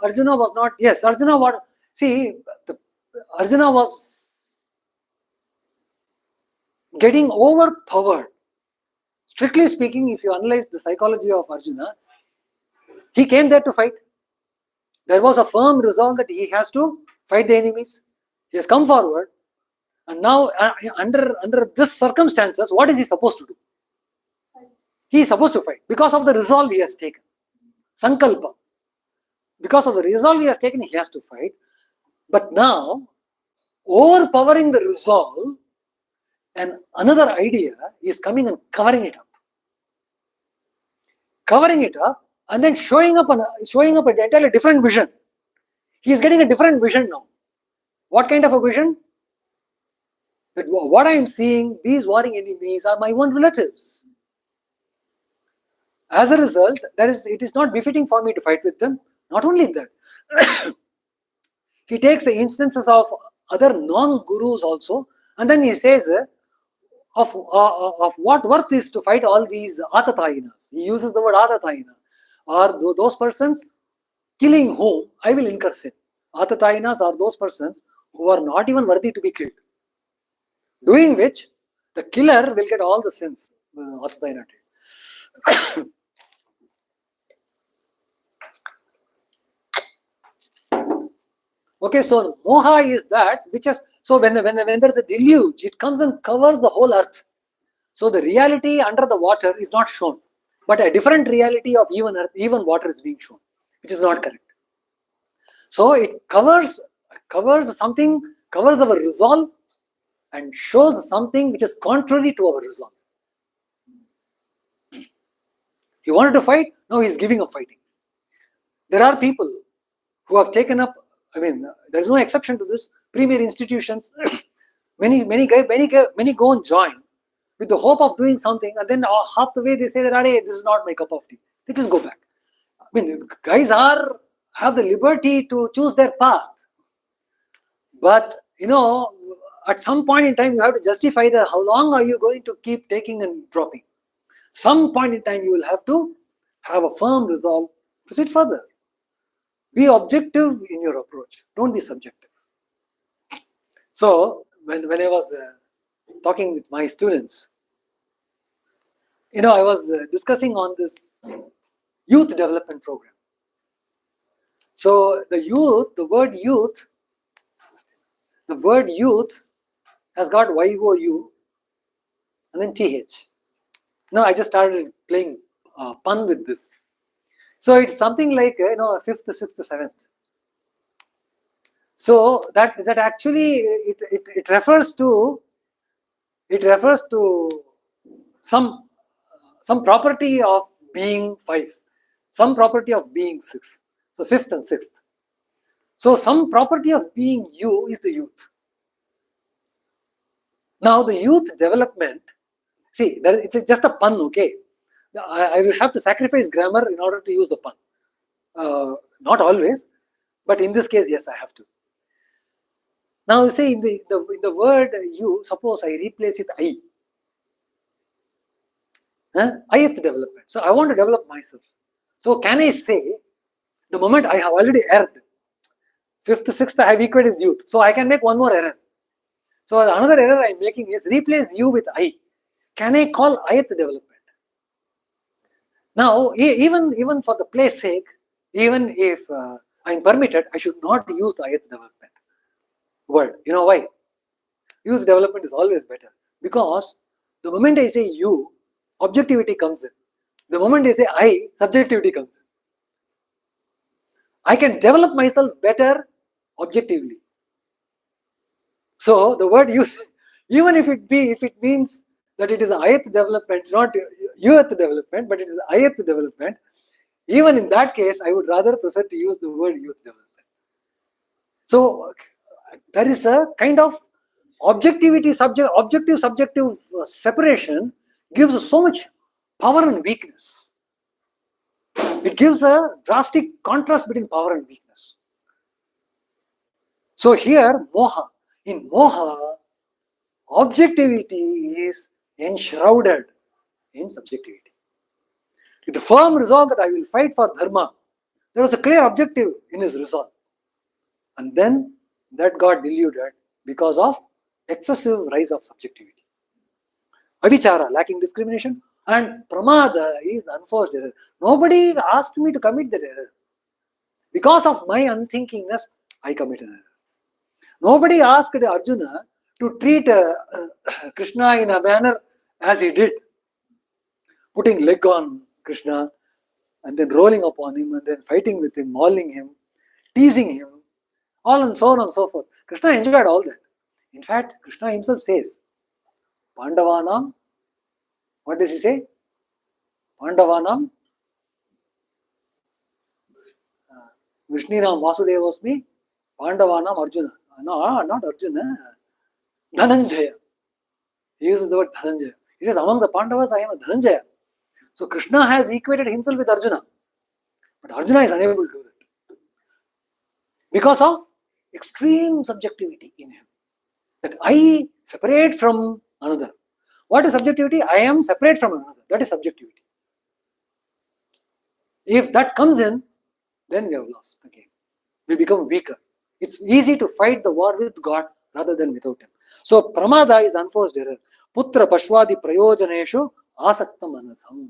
Arjuna was not, yes, Arjuna was, see, Arjuna was getting overpowered. Strictly speaking, if you analyze the psychology of Arjuna, he came there to fight. There was a firm resolve that he has to fight the enemies. He has come forward, and now under this circumstances, what is he supposed to do? He is supposed to fight because of the resolve he has taken. Sankalpa. Because of the resolve he has taken, he has to fight. But now, overpowering the resolve, and another idea is coming and covering it up. Covering it up and then showing up an entirely different vision. He is getting a different vision now. What kind of a vision? That what I am seeing, these warring enemies are my own relatives. As a result, it is not befitting for me to fight with them. Not only that, he takes the instances of other non-gurus also, and then he says, of what worth is to fight all these atatayinas. He uses the word atatayina, or those persons killing whom I will incur sin. Atatayinas are those persons who are not even worthy to be killed. Doing which, the killer will get all the sins. Atatayina did. Okay, so moha is that which has, so when there is a deluge, it comes and covers the whole earth. So the reality under the water is not shown, but a different reality of even earth, even water is being shown, which is not correct. So it covers something, covers our resolve and shows something which is contrary to our resolve. He wanted to fight, now he is giving up fighting. There are people who have taken up, I mean, there is no exception to this. Premier institutions, many go and join with the hope of doing something, and then half the way they say that, this is not my cup of tea. They just go back. I mean, guys have the liberty to choose their path, but at some point in time you have to justify that. How long are you going to keep taking and dropping? Some point in time you will have to have a firm resolve to proceed further. Be objective in your approach. Don't be subjective. So when I was talking with my students, I was discussing on this youth development program. So the word youth has got YOU and then TH. Now I just started playing pun with this. So it's something like 5th, 6th, 7th. So that actually it refers to some property of being 5, some property of being 6. So 5th and 6th. So some property of being you is the youth. Now the youth development, see, it's just a pun, okay? I will have to sacrifice grammar in order to use the pun. Not always, but in this case, yes, I have to. Now, you say in the word you, suppose I replace it I. Ayat development. So I want to develop myself. So can I say, the moment I have already erred, 5th, 6th, I have equated with youth. So I can make one more error. So another error I am making is replace you with I. Can I call ayat development? Now, even for the play's sake, even if I am permitted, I should not use the ayat development word. You know why? Youth development is always better, because the moment I say you, objectivity comes in. The moment I say I, subjectivity comes in. I can develop myself better objectively. So the word youth, even if it means that it is ayat development, not youth development, but it is ayat development, even in that case, I would rather prefer to use the word youth development. So there is a kind of objective subjective separation gives so much power and weakness. It gives a drastic contrast between power and weakness. So here, moha. In moha, objectivity is enshrouded in subjectivity. With the firm resolve that I will fight for dharma, there was a clear objective in his resolve. And then that got diluted because of excessive rise of subjectivity. Avichara, lacking discrimination, and pramada is unforced error. Nobody asked me to commit that error. Because of my unthinkingness, I commit an error. Nobody asked Arjuna to treat Krishna in a manner as he did, putting leg on Krishna and then rolling upon him and then fighting with him, mauling him, teasing him, all and so on and so forth. Krishna enjoyed all that. In fact, Krishna himself says, Pandavanam, what does he say? Pandavanam, Vishninam Vasudevosmi, Pandavanam Arjuna. No, not Arjuna, Dhananjaya. He uses the word Dhananjaya. He says, among the Pandavas, I am a Dhananjaya. So Krishna has equated himself with Arjuna. But Arjuna is unable to do that. Because of extreme subjectivity in him. That I separate from another. What is subjectivity? I am separate from another. That is subjectivity. If that comes in, then we have lost the game. We become weaker. It's easy to fight the war with God rather than without him. So pramada is unforced error. Putra pashwadi prayojaneshu asakta manasam.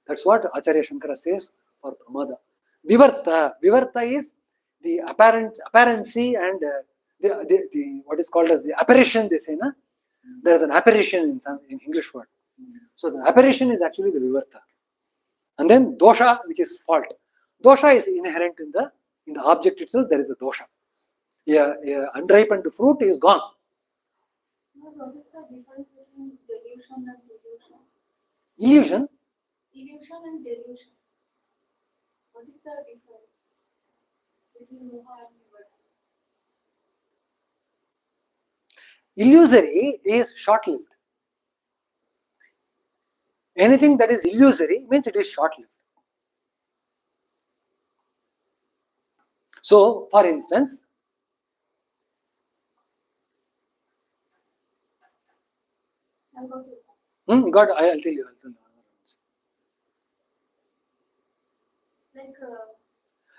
That's what Acharya Shankara says for pramada. Vivarta is the apparency and the what is called as the apparition, they say, na? There is an apparition in English word. So the apparition is actually the vivarta. And then dosha, which is fault. Dosha is inherent in the object itself. There is a dosha. Unripened fruit is gone. What is the difference between delusion and delusion? Illusion. Illusion and delusion. What is the difference between moha and vivarta? Illusory is short-lived. Anything that is illusory means it is short-lived. So, for instance, I'll go to that. I'll tell you.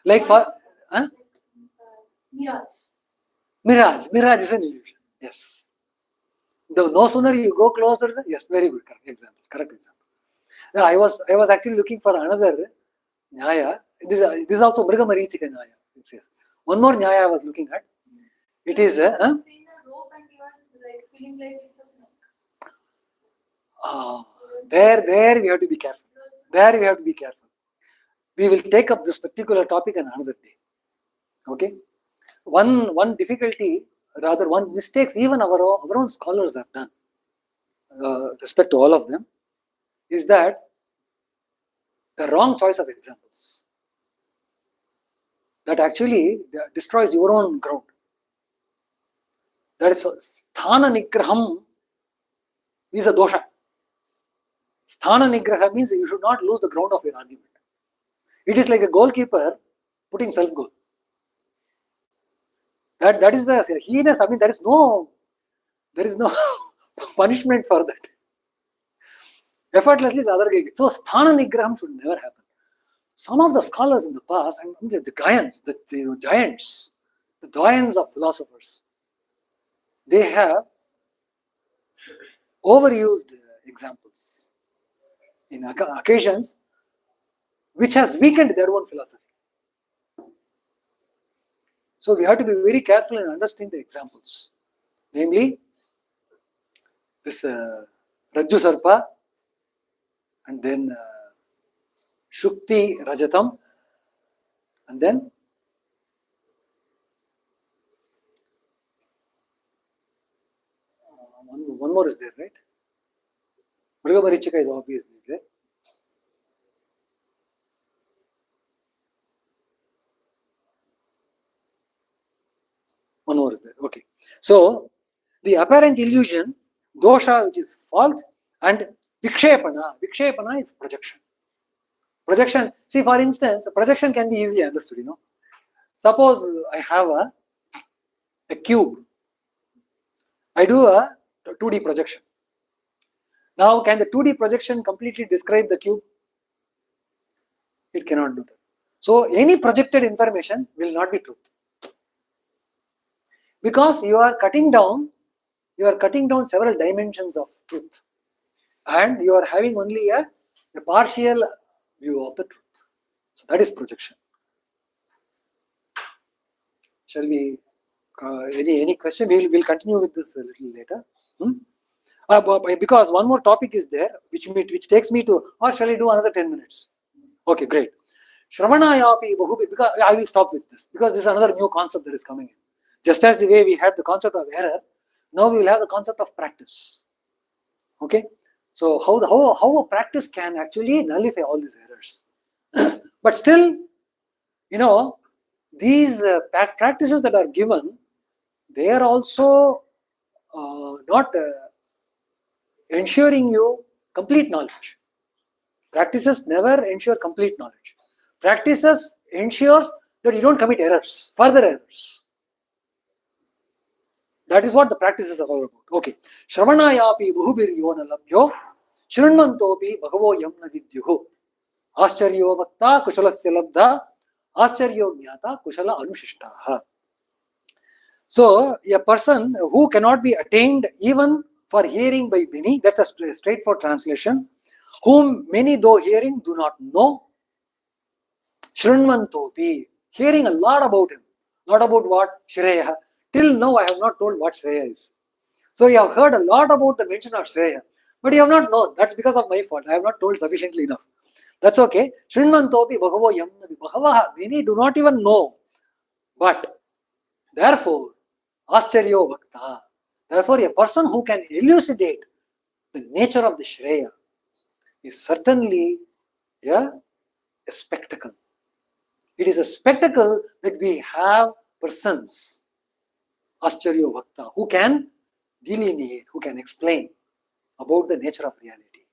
Like for Mirage. Mirage is an illusion. Yes. No sooner you go closer, yes, very good. Correct example. Now, I was actually looking for another nyaya. This is also Mrigamarichika nyaya. It says one more nyaya I was looking at. It is Seeing a rope and you are like feeling like it's a snake. there we have to be careful. There we have to be careful. We will take up this particular topic on another day. Okay. One difficulty, rather one mistakes even our own scholars have done, respect to all of them, is that the wrong choice of examples that actually destroys your own ground. That is sthana nigraham is a dosha. Sthana nigraha means you should not lose the ground of your argument. It is like a goalkeeper putting self-goal. That is the heinous. I mean, there is no punishment for that. Effortlessly, the other guy gets. So, sthana nigraham should never happen. Some of the scholars in the past, the giants, the giants, the doyens of philosophers, they have overused examples in occasions which has weakened their own philosophy. So we have to be very careful in understanding the examples. Namely, this Rajju Sarpa and then Shukti Rajatam and then one more is there, right? Mrigamarichika is obviously there. One more is there. Okay. So the apparent illusion, dosha, which is fault, and vikshepana. Vikshepana is projection. Projection, see, for instance, projection can be easily understood, Suppose I have a cube. I do a 2D projection. Now, can the 2D projection completely describe the cube? It cannot do that. So, any projected information will not be truth. Because you are cutting down several dimensions of truth. And you are having only a partial view of the truth. So, that is projection. Shall we, any question? We'll continue with this a little later. Because one more topic is there, which takes me to, or shall I do another 10 minutes? Okay, great. Shravanayapi Bahubi, because I will stop with this, because this is another new concept that is coming in. Just as the way we had the concept of error, now we will have the concept of practice. Okay? So how a practice can actually nullify all these errors. But still, these practices that are given, they are also not ensuring you complete knowledge. Practices never ensure complete knowledge. Practices ensures that you don't commit errors, further errors. That is what the practices are all about. Okay. Shravanayapi bahubir yona labhyo shrunvantopi bhagavo yamna vidyuhu ascharyo vakta kushalasya labdha ascharyo jnata kushala anushishtaha. So, a person who cannot be attained even for hearing by many, that's a straightforward translation, whom many though hearing do not know, Shrunvantopi, hearing a lot about him, not about what Shreya. Till now I have not told what Shreya is. So you have heard a lot about the mention of Shreya, but you have not known. That's because of my fault. I have not told sufficiently enough. That's okay. Shrunvantopi bhagavo yamnavi bhagavaha, many do not even know. But therefore, ascharyo bhakta, therefore a person who can elucidate the nature of the Shreya is certainly a spectacle. It is a spectacle that we have persons, ascharyo bhakta, who can delineate, who can explain about the nature of reality.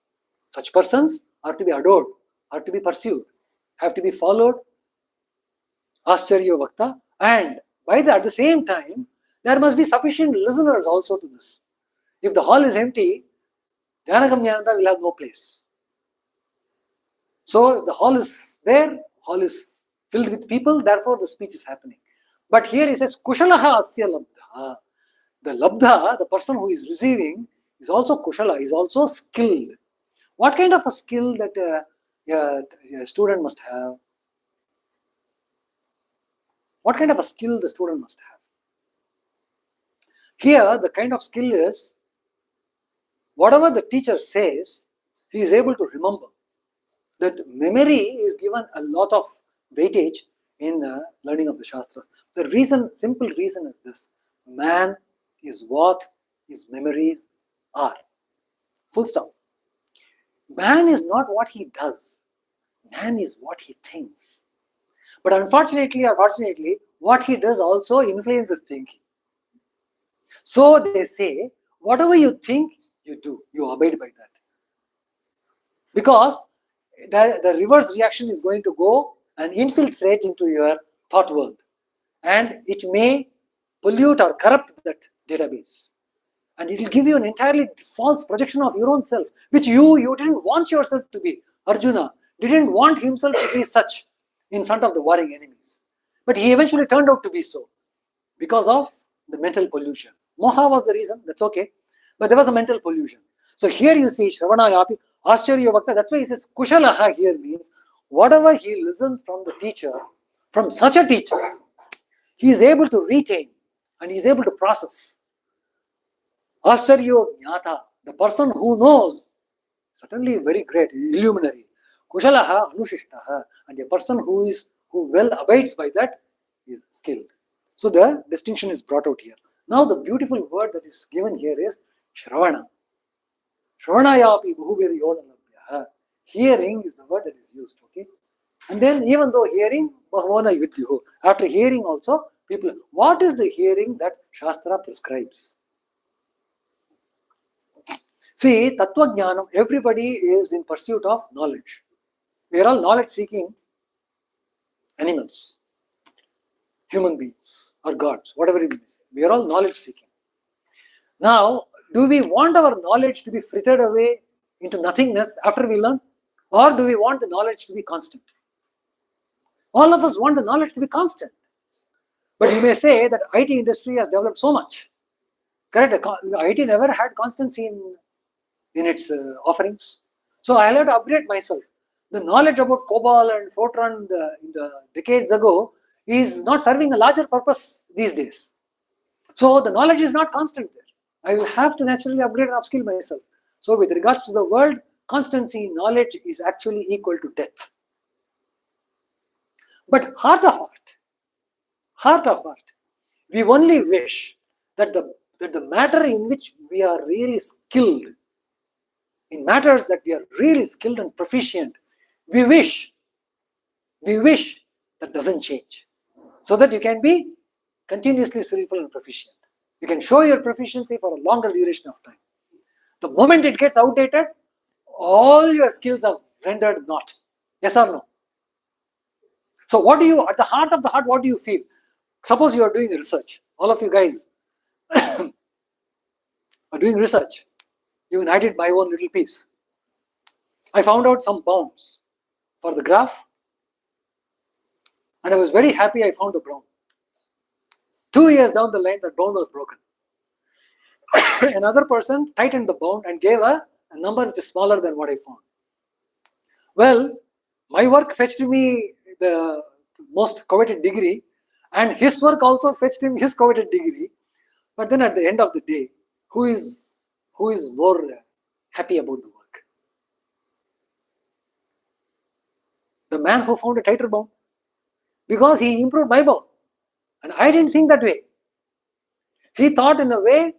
Such persons are to be adored, are to be pursued, have to be followed, ascharyo bhakta, and at the same time, there must be sufficient listeners also to this. If the hall is empty, Dhyanagam-Jnananda will have no place. So the hall is there, hall is filled with people, therefore the speech is happening. But here he says, Kushalaha asya labdha. The labdha, the person who is receiving, is also kushala, is also skilled. What kind of a skill that a student must have? What kind of a skill the student must have? Here, the kind of skill is, whatever the teacher says, he is able to remember. That memory is given a lot of weightage in learning of the Shastras. The reason, simple reason is this: man is what his memories are. Full stop. Man is not what he does. Man is what he thinks. But unfortunately or fortunately, what he does also influences thinking. So they say, whatever you think, you do. You abide by that. Because the reverse reaction is going to go and infiltrate into your thought world, and it may pollute or corrupt that database, and it will give you an entirely false projection of your own self, which you didn't want yourself to be. Arjuna didn't want himself to be such in front of the warring enemies, but he eventually turned out to be so because of the mental pollution. Moha was the reason, that's okay, but there was a mental pollution. So here you see Shravana Yapi, Ascharya Bhakta, that's why he says Kushalaha here means whatever he listens from the teacher, from such a teacher, he is able to retain and he is able to process. Ascharyo Jnata, the person who knows, certainly very great, illuminary. Kushalaha Anushishtaha, and a person who well abides by that is skilled. So the distinction is brought out here. Now the beautiful word that is given here is Shravana. Shravanayapi Bahubir Yodalabhya. Hearing is the word that is used, okay? And then even though hearing, Bhavana Vidyuhu. After hearing also, people, what is the hearing that Shastra prescribes? See, Tattva Jnanam, everybody is in pursuit of knowledge. We are all knowledge seeking animals, human beings, or gods, whatever it is. We are all knowledge seeking. Now, do we want our knowledge to be frittered away into nothingness after we learn? Or do we want the knowledge to be constant? All of us want the knowledge to be constant. But you may say that IT industry has developed so much. Correct? IT never had constancy in its offerings. So I'll have to upgrade myself. The knowledge about COBOL and Fortran in the decades ago is not serving a larger purpose these days. So the knowledge is not constant there. I will have to naturally upgrade and upskill myself. So with regards to the world, constancy in knowledge is actually equal to death. But heart of heart, we only wish that the matter in which we are really skilled, in matters that we are really skilled and proficient, we wish that doesn't change, so that you can be continuously skillful and proficient. You can show your proficiency for a longer duration of time. The moment it gets outdated, all your skills are rendered naught. Yes or no? So what do you, at the heart of the heart, what do you feel? Suppose you are doing research. All of you guys are doing research. Even I did my own little piece. I found out some bounds for the graph, and I was very happy I found the bound. 2 years down the line, that bound was broken. Another person tightened the bound and gave a number which is smaller than what I found. Well, my work fetched me the most coveted degree, and his work also fetched him his coveted degree. But then at the end of the day, who is more happy about the work? The man who found a tighter bound, because he improved my bound, and I didn't think that way. He thought in a way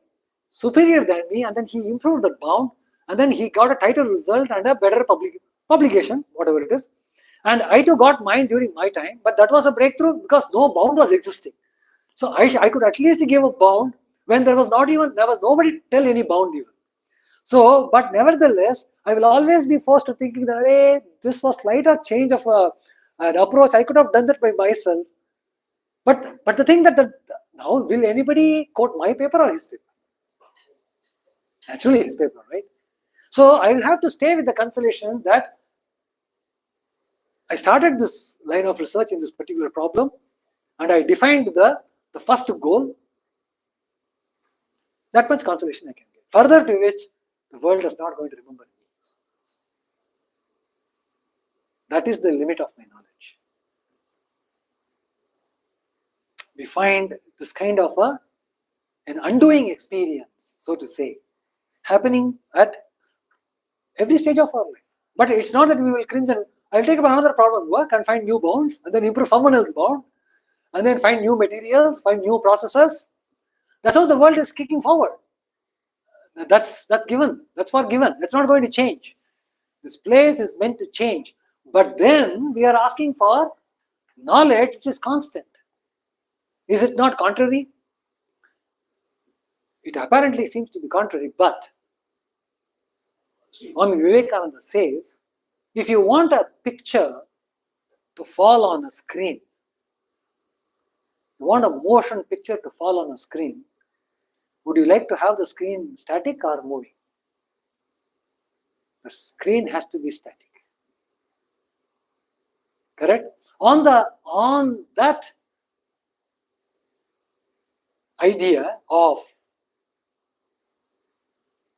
superior than me, and then he improved the bound, and then he got a tighter result and a better publication, whatever it is. And I too got mine during my time, but that was a breakthrough because no bound was existing. So I could at least give a bound when there was nobody to tell any bound even. So, but nevertheless, I will always be forced to thinking that, hey, this was slight change of an approach. I could have done that by myself. But the thing that now, will anybody quote my paper or his paper? Actually, his paper, right? So I will have to stay with the consolation that I started this line of research in this particular problem, and I defined the first goal. That much consolation I can get. Further to which, the world is not going to remember me. That is the limit of my knowledge. We find this kind of an undoing experience, so to say, happening at every stage of our life. But it's not that we will cringe and I'll take up another problem, work and find new bounds, and then improve someone else's bound, and then find new materials, find new processes. That's how the world is kicking forward. That's given. That's for given. That's not going to change. This place is meant to change. But then we are asking for knowledge which is constant. Is it not contrary? It apparently seems to be contrary, but Swami Vivekananda says, if you want a picture to fall on a screen, you want a motion picture to fall on a screen, would you like to have the screen static or moving? The screen has to be static. Correct? On that idea of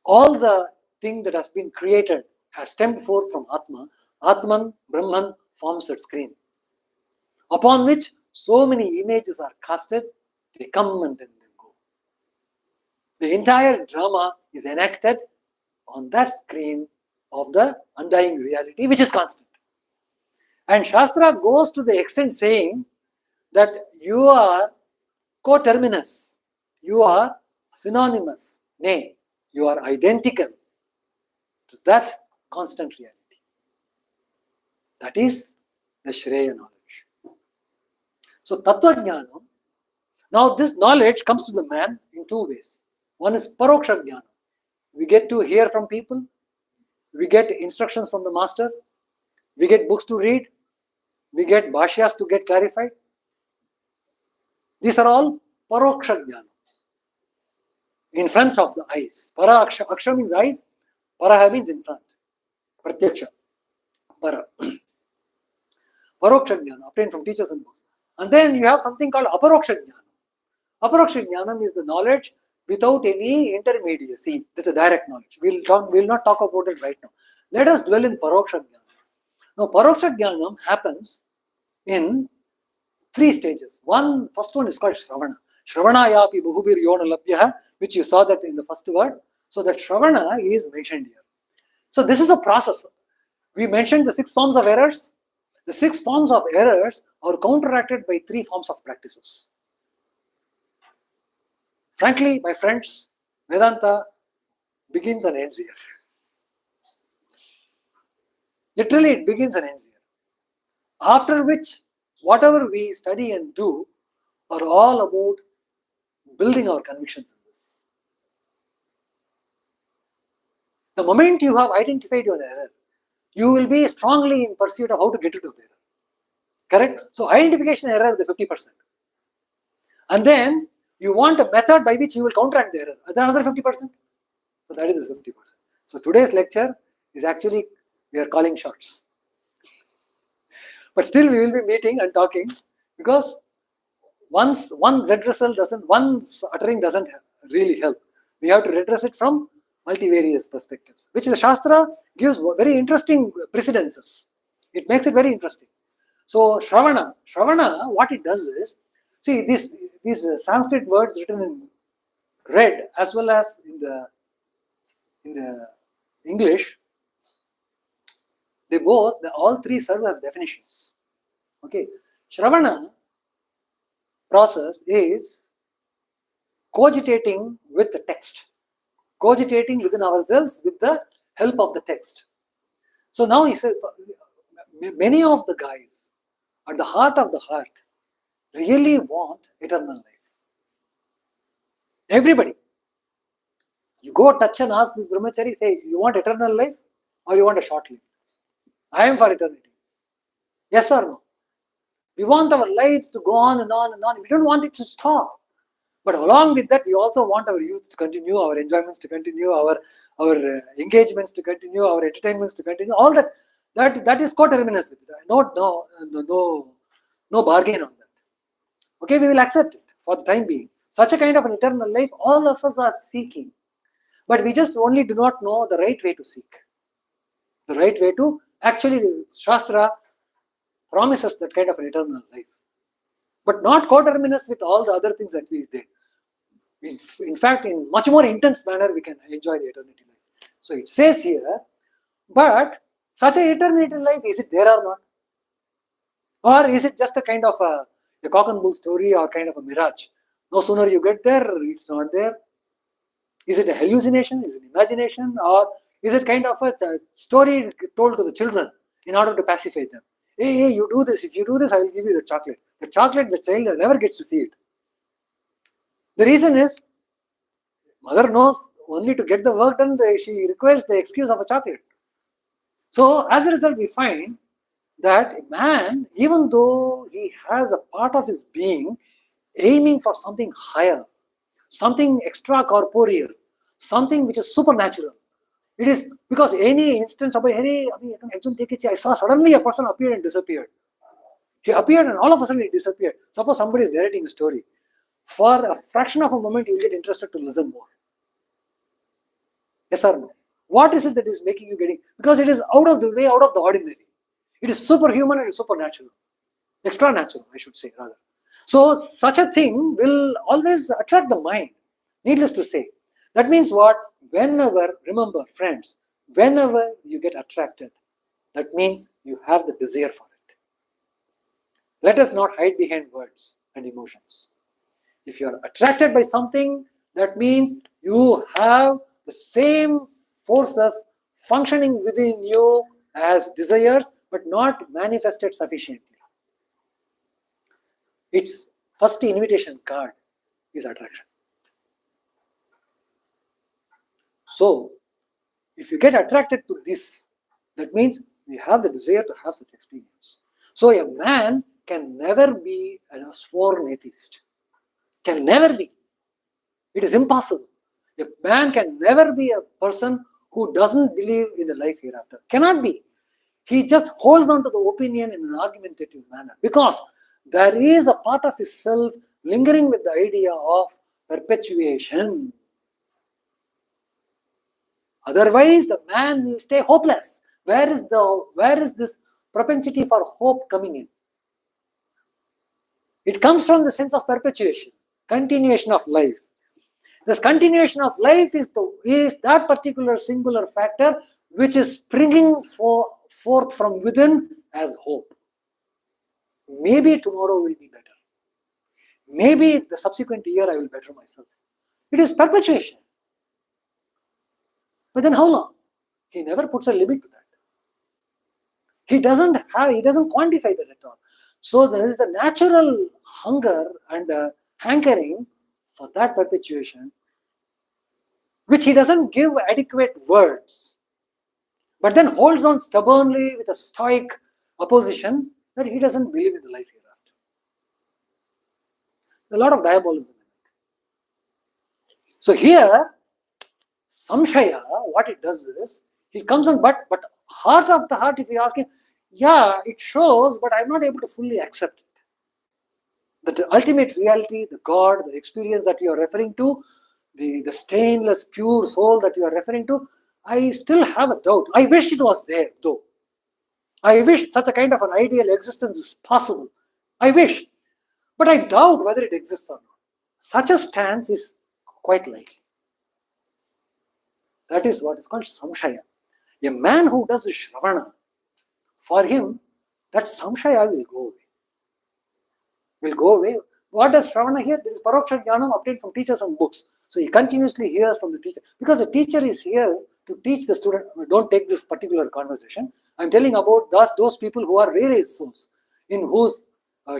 all the thing that has been created has stemmed forth from Atma, Atman, Brahman forms that screen, upon which so many images are casted, they come and then they go. The entire drama is enacted on that screen of the undying reality, which is constant. And Shastra goes to the extent saying that you are coterminous, you are synonymous, nay, you are identical to that constant reality. That is the Shreya knowledge. So Tattva Jnanam, now this knowledge comes to the man in two ways. One is Paroksha Jnanam. we get to hear from people, we get instructions from the master, we get books to read, we get bhashyas to get clarified. These are all paroksha jnana, in front of the eyes. Para aksha means eyes, paraha means in front. Pratyaksha, para. Paroksha jnana, obtained from teachers and books. And then you have something called aparoksha jnana. Aparoksha jnana is the knowledge without any intermediacy. That's a direct knowledge. We'll not talk about it right now. Let us dwell in paroksha jnana. Now, paroksha jnana happens in 3 stages. First one is called Shravana. Shravanayapi bahubir yona labhyaha, which you saw that in the first word. So that Shravana is mentioned here. So this is a process. We mentioned the 6 forms of errors. The 6 forms of errors are counteracted by 3 forms of practices. Frankly, my friends, Vedanta begins and ends here. Literally, it begins and ends here. After which, whatever we study and do are all about building our convictions in this. The moment you have identified your error, you will be strongly in pursuit of how to get rid of the error. Correct? So, identification error is the 50%. And then, you want a method by which you will counteract the error. Another 50%. So, that is the 50%. So, today's lecture is actually, we are calling shots. But still we will be meeting and talking, because once one uttering doesn't really help. We have to redress it from multivarious perspectives, which the Shastra gives very interesting precedences. It makes it very interesting. So Shravana, what it does is, see these Sanskrit words written in red as well as in the English, all 3 serve as definitions. Okay, Shravana process is cogitating with the text, cogitating within ourselves with the help of the text. So now he said, many of the guys at the heart of the heart really want eternal life. Everybody. You go touch and ask this brahmachari, say, you want eternal life or you want a short life? I am for eternity. Yes or no? We want our lives to go on and on and on. We don't want it to stop. But along with that, we also want our youth to continue, our enjoyments to continue, our engagements to continue, our entertainments to continue. All that is coterminous. No bargain on that. Okay, we will accept it for the time being. Such a kind of an eternal life, all of us are seeking. But we just only do not know the right way to seek. The right way to, actually, the Shastra promises that kind of an eternal life. But not coterminous with all the other things that we did. In fact, in much more intense manner, we can enjoy the eternity life. So it says here, but such an eternity life, is it there or not? Or is it just a kind of a cock and bull story or kind of a mirage? No sooner you get there, it's not there. Is it a hallucination? Is it imagination? Or is it kind of a story told to the children in order to pacify them? Hey, you do this. If you do this, I will give you the chocolate. The chocolate, the child never gets to see it. The reason is, mother knows only to get the work done, she requires the excuse of a chocolate. So, as a result, we find that man, even though he has a part of his being aiming for something higher, something extra corporeal, something which is supernatural. It is because any instance of I saw suddenly a person appeared and disappeared. He appeared and all of a sudden he disappeared. Suppose somebody is narrating a story. For a fraction of a moment, you will get interested to listen more. Yes or no? What is it that is making you getting? Because it is out of the way, out of the ordinary. It is superhuman and supernatural. Extra natural, I should say, rather. So, such a thing will always attract the mind. Needless to say. That means what? Whenever, remember, friends, whenever you get attracted, that means you have the desire for it. Let us not hide behind words and emotions. If you are attracted by something, that means you have the same forces functioning within you as desires, but not manifested sufficiently. Its first invitation card is attraction. So, if you get attracted to this, that means we have the desire to have such experience. So, a man can never be a sworn atheist. Can never be. It is impossible. A man can never be a person who doesn't believe in the life hereafter. Cannot be. He just holds on to the opinion in an argumentative manner because there is a part of his self lingering with the idea of perpetuation. Otherwise, the man will stay hopeless. Where is this propensity for hope coming in? It comes from the sense of perpetuation, continuation of life. This continuation of life is that particular singular factor which is springing forth from within as hope. Maybe tomorrow will be better. Maybe the subsequent year I will better myself. It is perpetuation. But then how long? He never puts a limit to that. He doesn't quantify that at all. So there is a natural hunger and a hankering for that perpetuation, which he doesn't give adequate words, but then holds on stubbornly with a stoic opposition that he doesn't believe in the life hereafter. A lot of diabolism in it. So here, samshaya, what it does is, he comes on, but heart of the heart, if you ask him, yeah, it shows, but I'm not able to fully accept it. That the ultimate reality, the God, the experience that you are referring to, the stainless, pure soul that you are referring to, I still have a doubt. I wish it was there, though. I wish such a kind of an ideal existence is possible. I wish. But I doubt whether it exists or not. Such a stance is quite likely. That is what is called samshaya. A man who does shravana, for him, that samshaya will go away. Will go away. What does shravana here? There is paroksha jnanam obtained from teachers and books. So he continuously hears from the teacher. Because the teacher is here to teach the student. Don't take this particular conversation. I'm telling about those people who are really souls, in whose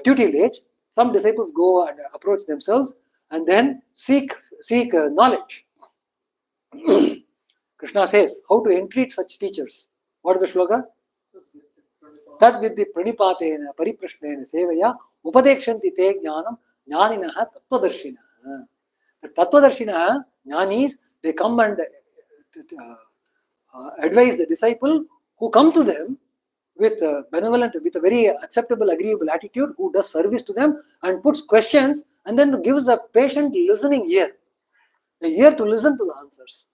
tutelage some disciples go and approach themselves and then seek knowledge. Krishna says, how to entreat such teachers. What is the shloka? Tad vidhi pranipatena pariprashnena sevaya upadekshanti te jnanam jnaninaha tattvadarshinaha. The tattvadarshinaha, jnanis, they come and advise the disciple who come to them with a benevolent, with a very acceptable, agreeable attitude, who does service to them and puts questions and then gives a patient listening ear. The ear to listen to the answers.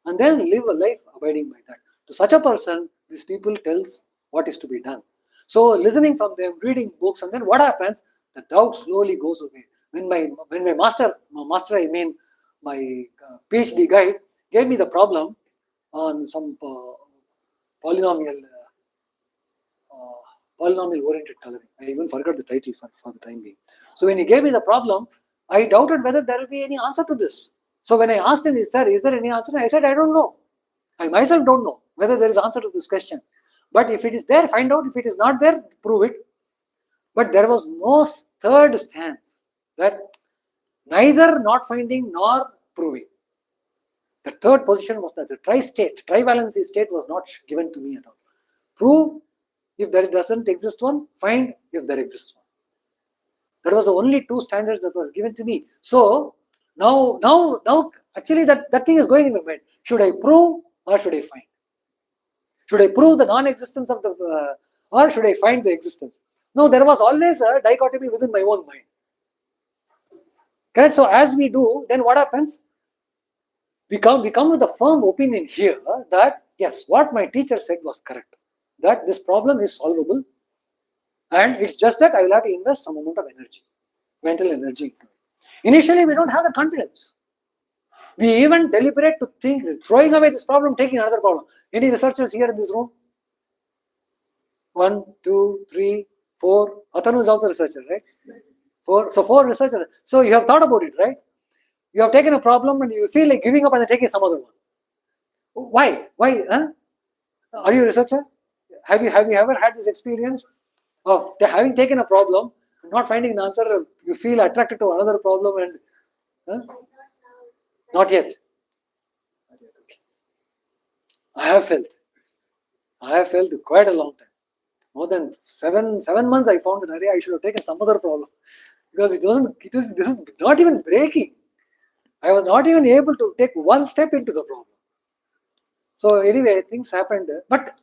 And then live a life abiding by that. To such a person, these people tells what is to be done. So listening from them, reading books, and then what happens? The doubt slowly goes away. When my master, I mean my PhD guide, gave me the problem on some polynomial oriented coloring. I even forgot the title for the time being. So when he gave me the problem, I doubted whether there will be any answer to this. So when I asked him, is there any answer? I said, I don't know. I myself don't know whether there is answer to this question. But if it is there, find out. If it is not there, prove it. But there was no third stance, that neither not finding nor proving. The third position was that the trivalency state was not given to me at all. Prove if there doesn't exist one, find if there exists one. That was the only two standards that was given to me. So now actually that thing is going in my mind. Should I prove or should I find? Should I prove the non-existence of the or should I find the existence? No, there was always a dichotomy within my own mind. Correct? So as we do, then what happens? We come with a firm opinion here that yes, what my teacher said was correct. That this problem is solvable, and it's just that I will have to invest some amount of energy, mental energy into it. Initially, we don't have the confidence. We even deliberate to think, throwing away this problem, taking another problem. Any researchers here in this room? 1, 2, 3, 4. Atanu is also a researcher, right? 4. So 4 researchers. So you have thought about it, right? You have taken a problem and you feel like giving up and then taking some other one. Why? Huh? Are you a researcher? Have you ever had this experience of having taken a problem, not finding an answer, you feel attracted to another problem and not yet. I have felt quite a long time. More than seven months I found that I should have taken some other problem. Because this is not even breaking. I was not even able to take one step into the problem. So anyway, things happened, but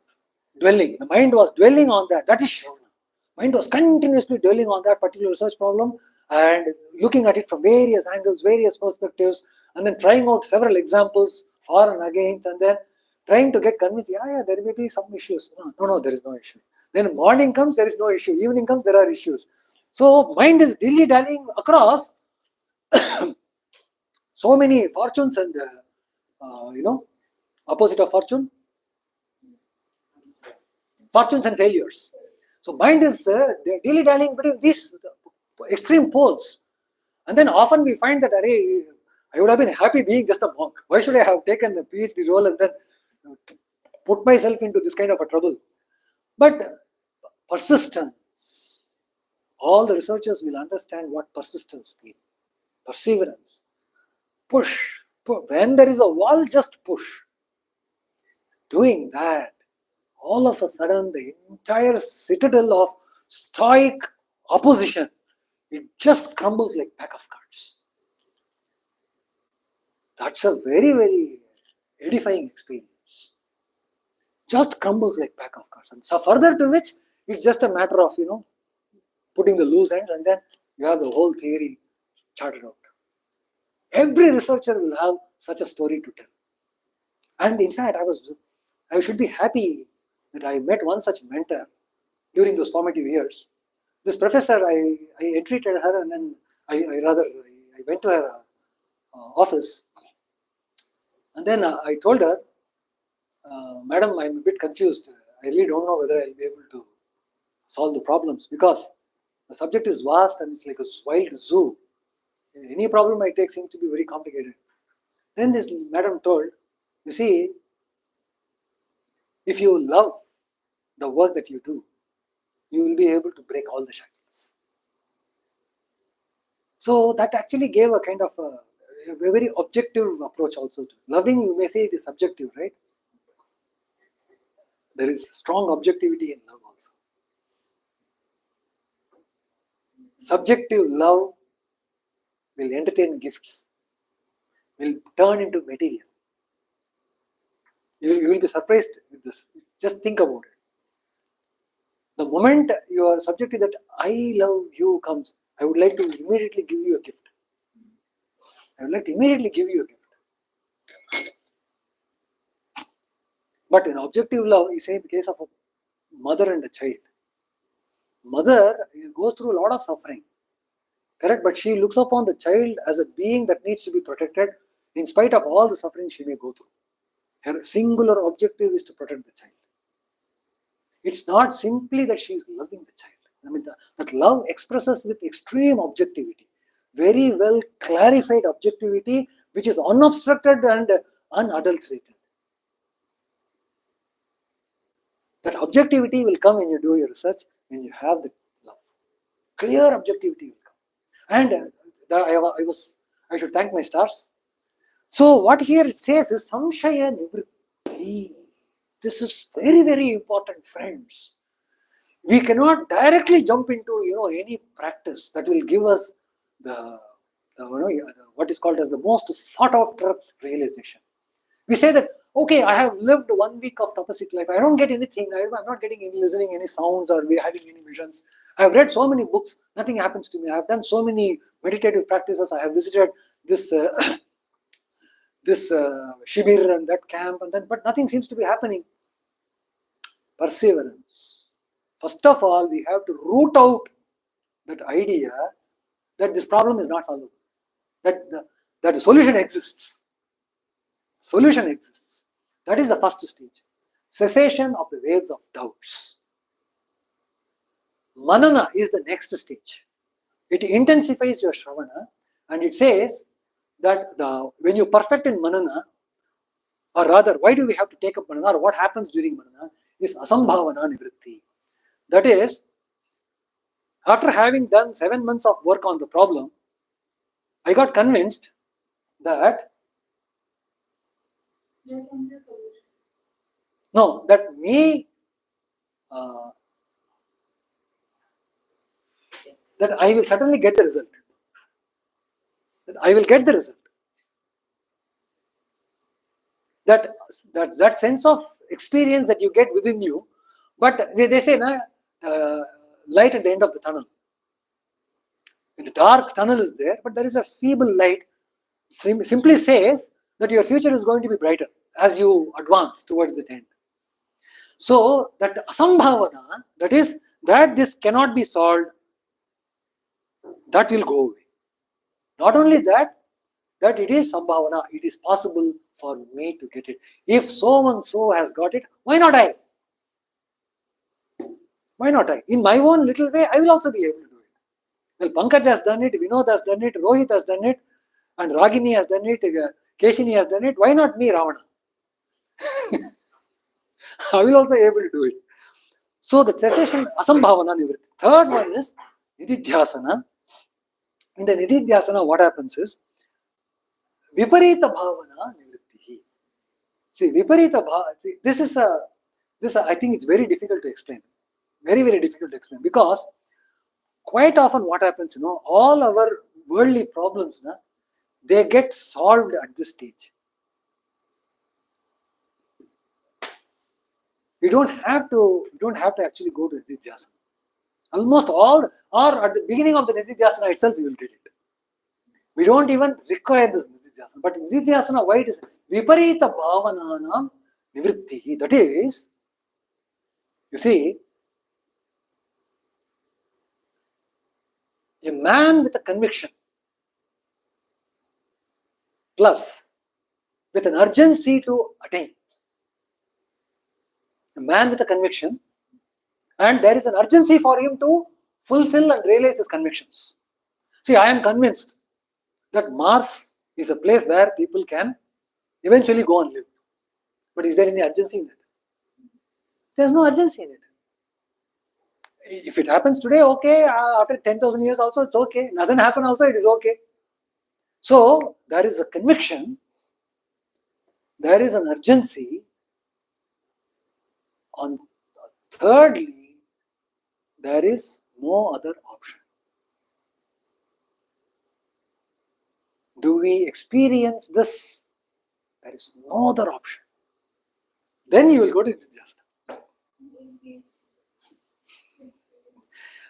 the mind was dwelling on that. That is Shravana. Mind was continuously dwelling on that particular research problem and looking at it from various angles, various perspectives, and then trying out several examples for and against, and then trying to get convinced, there may be some issues. No, there is no issue. Then morning comes, there is no issue. Evening comes, there are issues. So mind is dilly-dallying across so many fortunes and, opposite of fortunes and failures. So mind is dilly-dallying between these extreme poles. And then often we find that, I would have been happy being just a monk. Why should I have taken the PhD role and then put myself into this kind of a trouble? But persistence, all the researchers will understand what persistence means. Perseverance. Push. When there is a wall, just push. Doing that, all of a sudden the entire citadel of stoic opposition, it just crumbles like pack of cards. That's a very, very edifying experience. Just crumbles like pack of cards. And so further to which, it's just a matter of, putting the loose ends, and then you have the whole theory charted out. Every researcher will have such a story to tell. And in fact, I should be happy that I met one such mentor during those formative years. This professor, I entreated her, and then I went to her office, and then I told her, Madam, I'm a bit confused. I really don't know whether I'll be able to solve the problems, because the subject is vast and it's like a wild zoo. Any problem I take seems to be very complicated. Then this madam told, you see, if you love the work that you do, you will be able to break all the shackles. So that actually gave a kind of a very objective approach also. Loving, you may say it is subjective, right? There is strong objectivity in love also. Subjective love will entertain gifts, will turn into material. You will be surprised with this. Just think about it. The moment your subjective that I love you comes, I would like to immediately give you a gift. But in objective love, you say in the case of a mother and a child. Mother goes through a lot of suffering. Correct? But she looks upon the child as a being that needs to be protected in spite of all the suffering she may go through. Her singular objective is to protect the child. It's not simply that she is loving the child. That love expresses with extreme objectivity, very well clarified objectivity, which is unobstructed and unadulterated. That objectivity will come when you do your research, when you have the love. Clear objectivity will come. And I should thank my stars. So what here it says is samshaya nivritti. This is very, very important, friends. We cannot directly jump into any practice that will give us the what is called as the most sought after realization. We say that, okay, I have lived 1 week of tapasic life. I don't get anything. I'm not getting any listening, any sounds, or having any visions. I have read so many books. Nothing happens to me. I have done so many meditative practices. I have visited this shibir and that camp, but nothing seems to be happening. Perseverance. First of all, we have to root out that idea that this problem is not solvable. That the solution exists. Solution exists. That is the first stage. Cessation of the waves of doubts. Manana is the next stage. It intensifies your Shravana, and it says that when you perfect in Manana, or rather, why do we have to take up Manana, or what happens during Manana, is Asambhavana Nivritti. That is, after having done 7 months of work on the problem, I got convinced that there can be a solution. No, that me, that I will certainly get the result. That I will get the result. That sense of experience that you get within you, but they say, light at the end of the tunnel. The dark tunnel is there, but there is a feeble light. Simply says that your future is going to be brighter as you advance towards the end. So that asambhavana, that is, that this cannot be solved, that will go away. Not only that, that it is sambhavana, it is possible for me to get it. If so and so has got it, why not I? Why not I? In my own little way, I will also be able to do it. Well, Pankaj has done it, Vinod has done it, Rohit has done it, and Ragini has done it, Keshini has done it. Why not me, Ravana? I will also be able to do it. So the cessation, asambhavana nivritti. Third one is nididhyasana. In the nididhyasana, what happens is viparita bhavana nivritti. See, viparita bhavana, this I think it's very difficult to explain. Very, very difficult to explain, because quite often what happens, all our worldly problems, they get solved at this stage. We don't have to actually go to nididhyasana. Almost all, or at the beginning of the nididhyasana itself, we will get it. We don't even require this nididhyasana. But nididhyasana, why it is viparita bhavananam nivrittihi. That is, you see, a man with a conviction plus with an urgency to attain. A man with a conviction, and there is an urgency for him to fulfill and realize his convictions. See, I am convinced that Mars is a place where people can eventually go and live. But is there any urgency in it? There is no urgency in it. If it happens today, okay. After 10,000 years also, it's okay. Doesn't happen also, it is okay. So, there is a conviction, there is an urgency. On thirdly, there is no other option. Do we experience this? There is no other option. Then you will go to nididhyasana.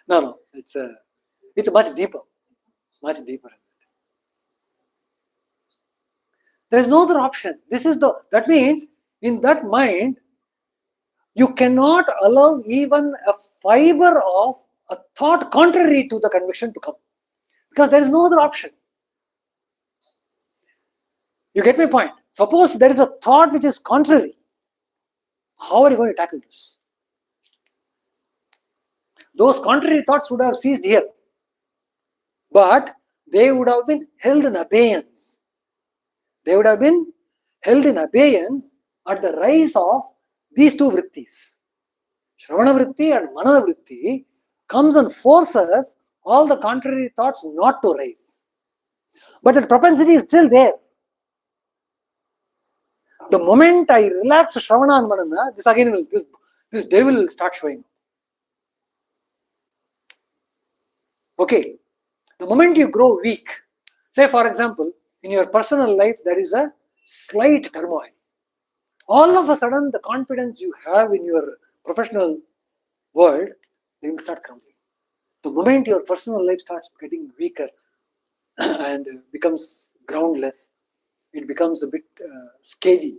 No, it's much deeper. Much deeper. There is no other option. That means in that mind, you cannot allow even a fiber of a thought contrary to the conviction to come, because there is no other option. You get my point? Suppose there is a thought which is contrary. How are you going to tackle this? Those contrary thoughts would have ceased here, but they would have been held in abeyance. They would have been held in abeyance at the rise of these two vrittis. Shravana vritti and manana vritti comes and forces all the contrary thoughts not to rise. But the propensity is still there. The moment I relax Shravana and Manana, this devil will start showing up. Okay. The moment you grow weak, say for example, in your personal life there is a slight turmoil. All of a sudden, the confidence you have in your professional world, they will start crumbling. The moment your personal life starts getting weaker and becomes groundless, it becomes a bit scary.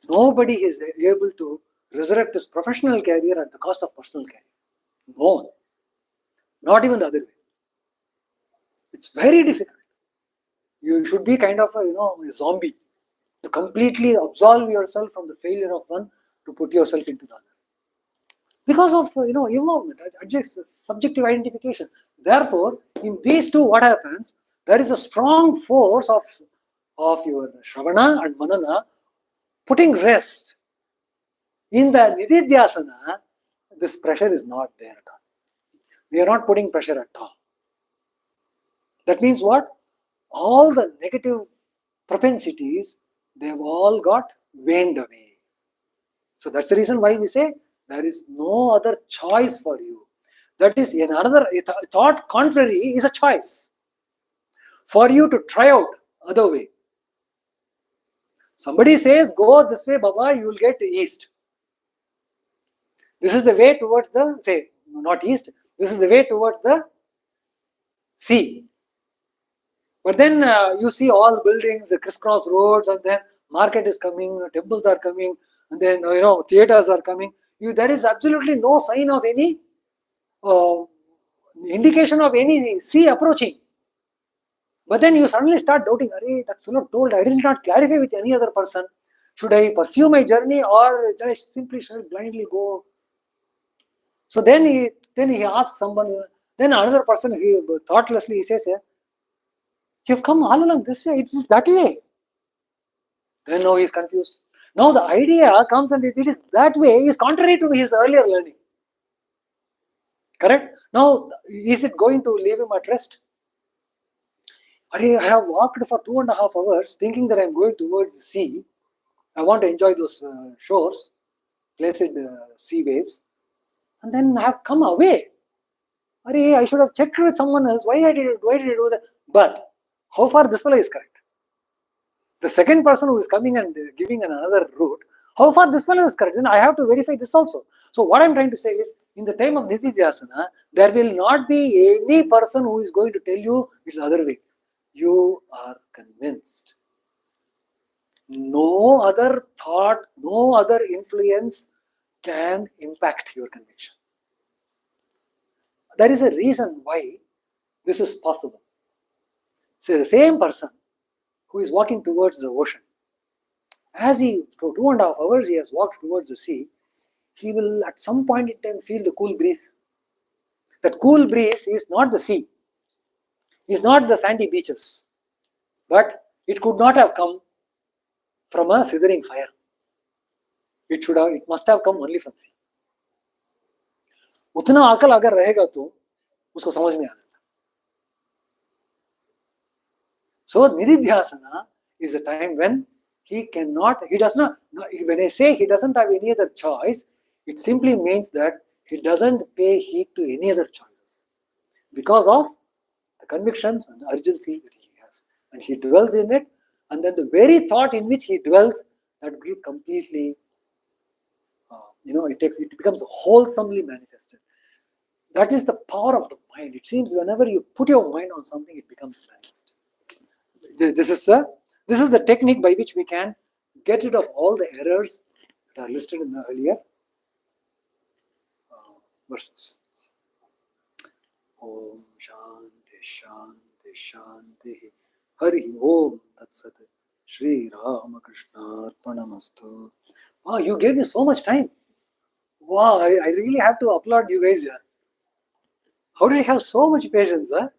Nobody is able to resurrect his professional career at the cost of personal career. No one. Not even the other way. It's very difficult. You should be kind of a zombie to completely absolve yourself from the failure of one to put yourself into the other. Because of involvement, subjective identification. Therefore, in these two, what happens? There is a strong force of your Shravana and Manana putting rest. In the nididhyasana, this pressure is not there at all. We are not putting pressure at all. That means what? All the negative propensities, they have all got waned away. So that's the reason why we say there is no other choice for you. That is another thought contrary is a choice for you to try out other way. Somebody says, go this way, Baba, you will get east. This is the way towards the, say, not east, this is the way towards the sea. But then you see all buildings, the crisscross roads, and then market is coming, temples are coming, and then theaters are coming. There is absolutely no sign of any indication of any sea approaching. But then you suddenly start doubting, Arey, that fellow told, I did not clarify with any other person. Should I pursue my journey or should I simply blindly go? So then he asks someone, then another person, thoughtlessly he says, you've come all along this way, it is that way. Then now he is confused. Now the idea comes and it is that way is contrary to his earlier learning. Correct? Now, is it going to leave him at rest? I have walked for 2.5 hours thinking that I am going towards the sea. I want to enjoy those shores, placid sea waves, and then I have come away. I should have checked with someone else. Why did I do that? But how far this fellow is correct? The second person who is coming and giving another route, how far this fellow is correct? Then I have to verify this also. So what I am trying to say is, in the time of Nididhyasana, there will not be any person who is going to tell you it's the other way. You are convinced. No other thought, no other influence can impact your conviction. There is a reason why this is possible. So the same person who is walking towards the ocean, as he, for 2.5 hours, he has walked towards the sea, he will at some point in time feel the cool breeze. That cool breeze is not the sea, is not the sandy beaches, but it could not have come from a sizzling fire. It must have come only from sea. उतना अकल अगर रहेगा तो उसको समझ में आना. So Nididhyasana is a time when he does not, when I say he doesn't have any other choice, it simply means that he doesn't pay heed to any other choices because of the convictions and the urgency that he has. And he dwells in it, and then the very thought in which he dwells, that will completely, it becomes wholesomely manifested. That is the power of the mind. It seems whenever you put your mind on something, it becomes manifest. This is the technique by which we can get rid of all the errors that are listed in the earlier verses. Om Shanti Shanti Shanti Hari Om Tat Sat Shri Ramakrishna Arpanamastu. Wow, you gave me so much time. Wow, I really have to applaud you guys here. How did you have so much patience, huh?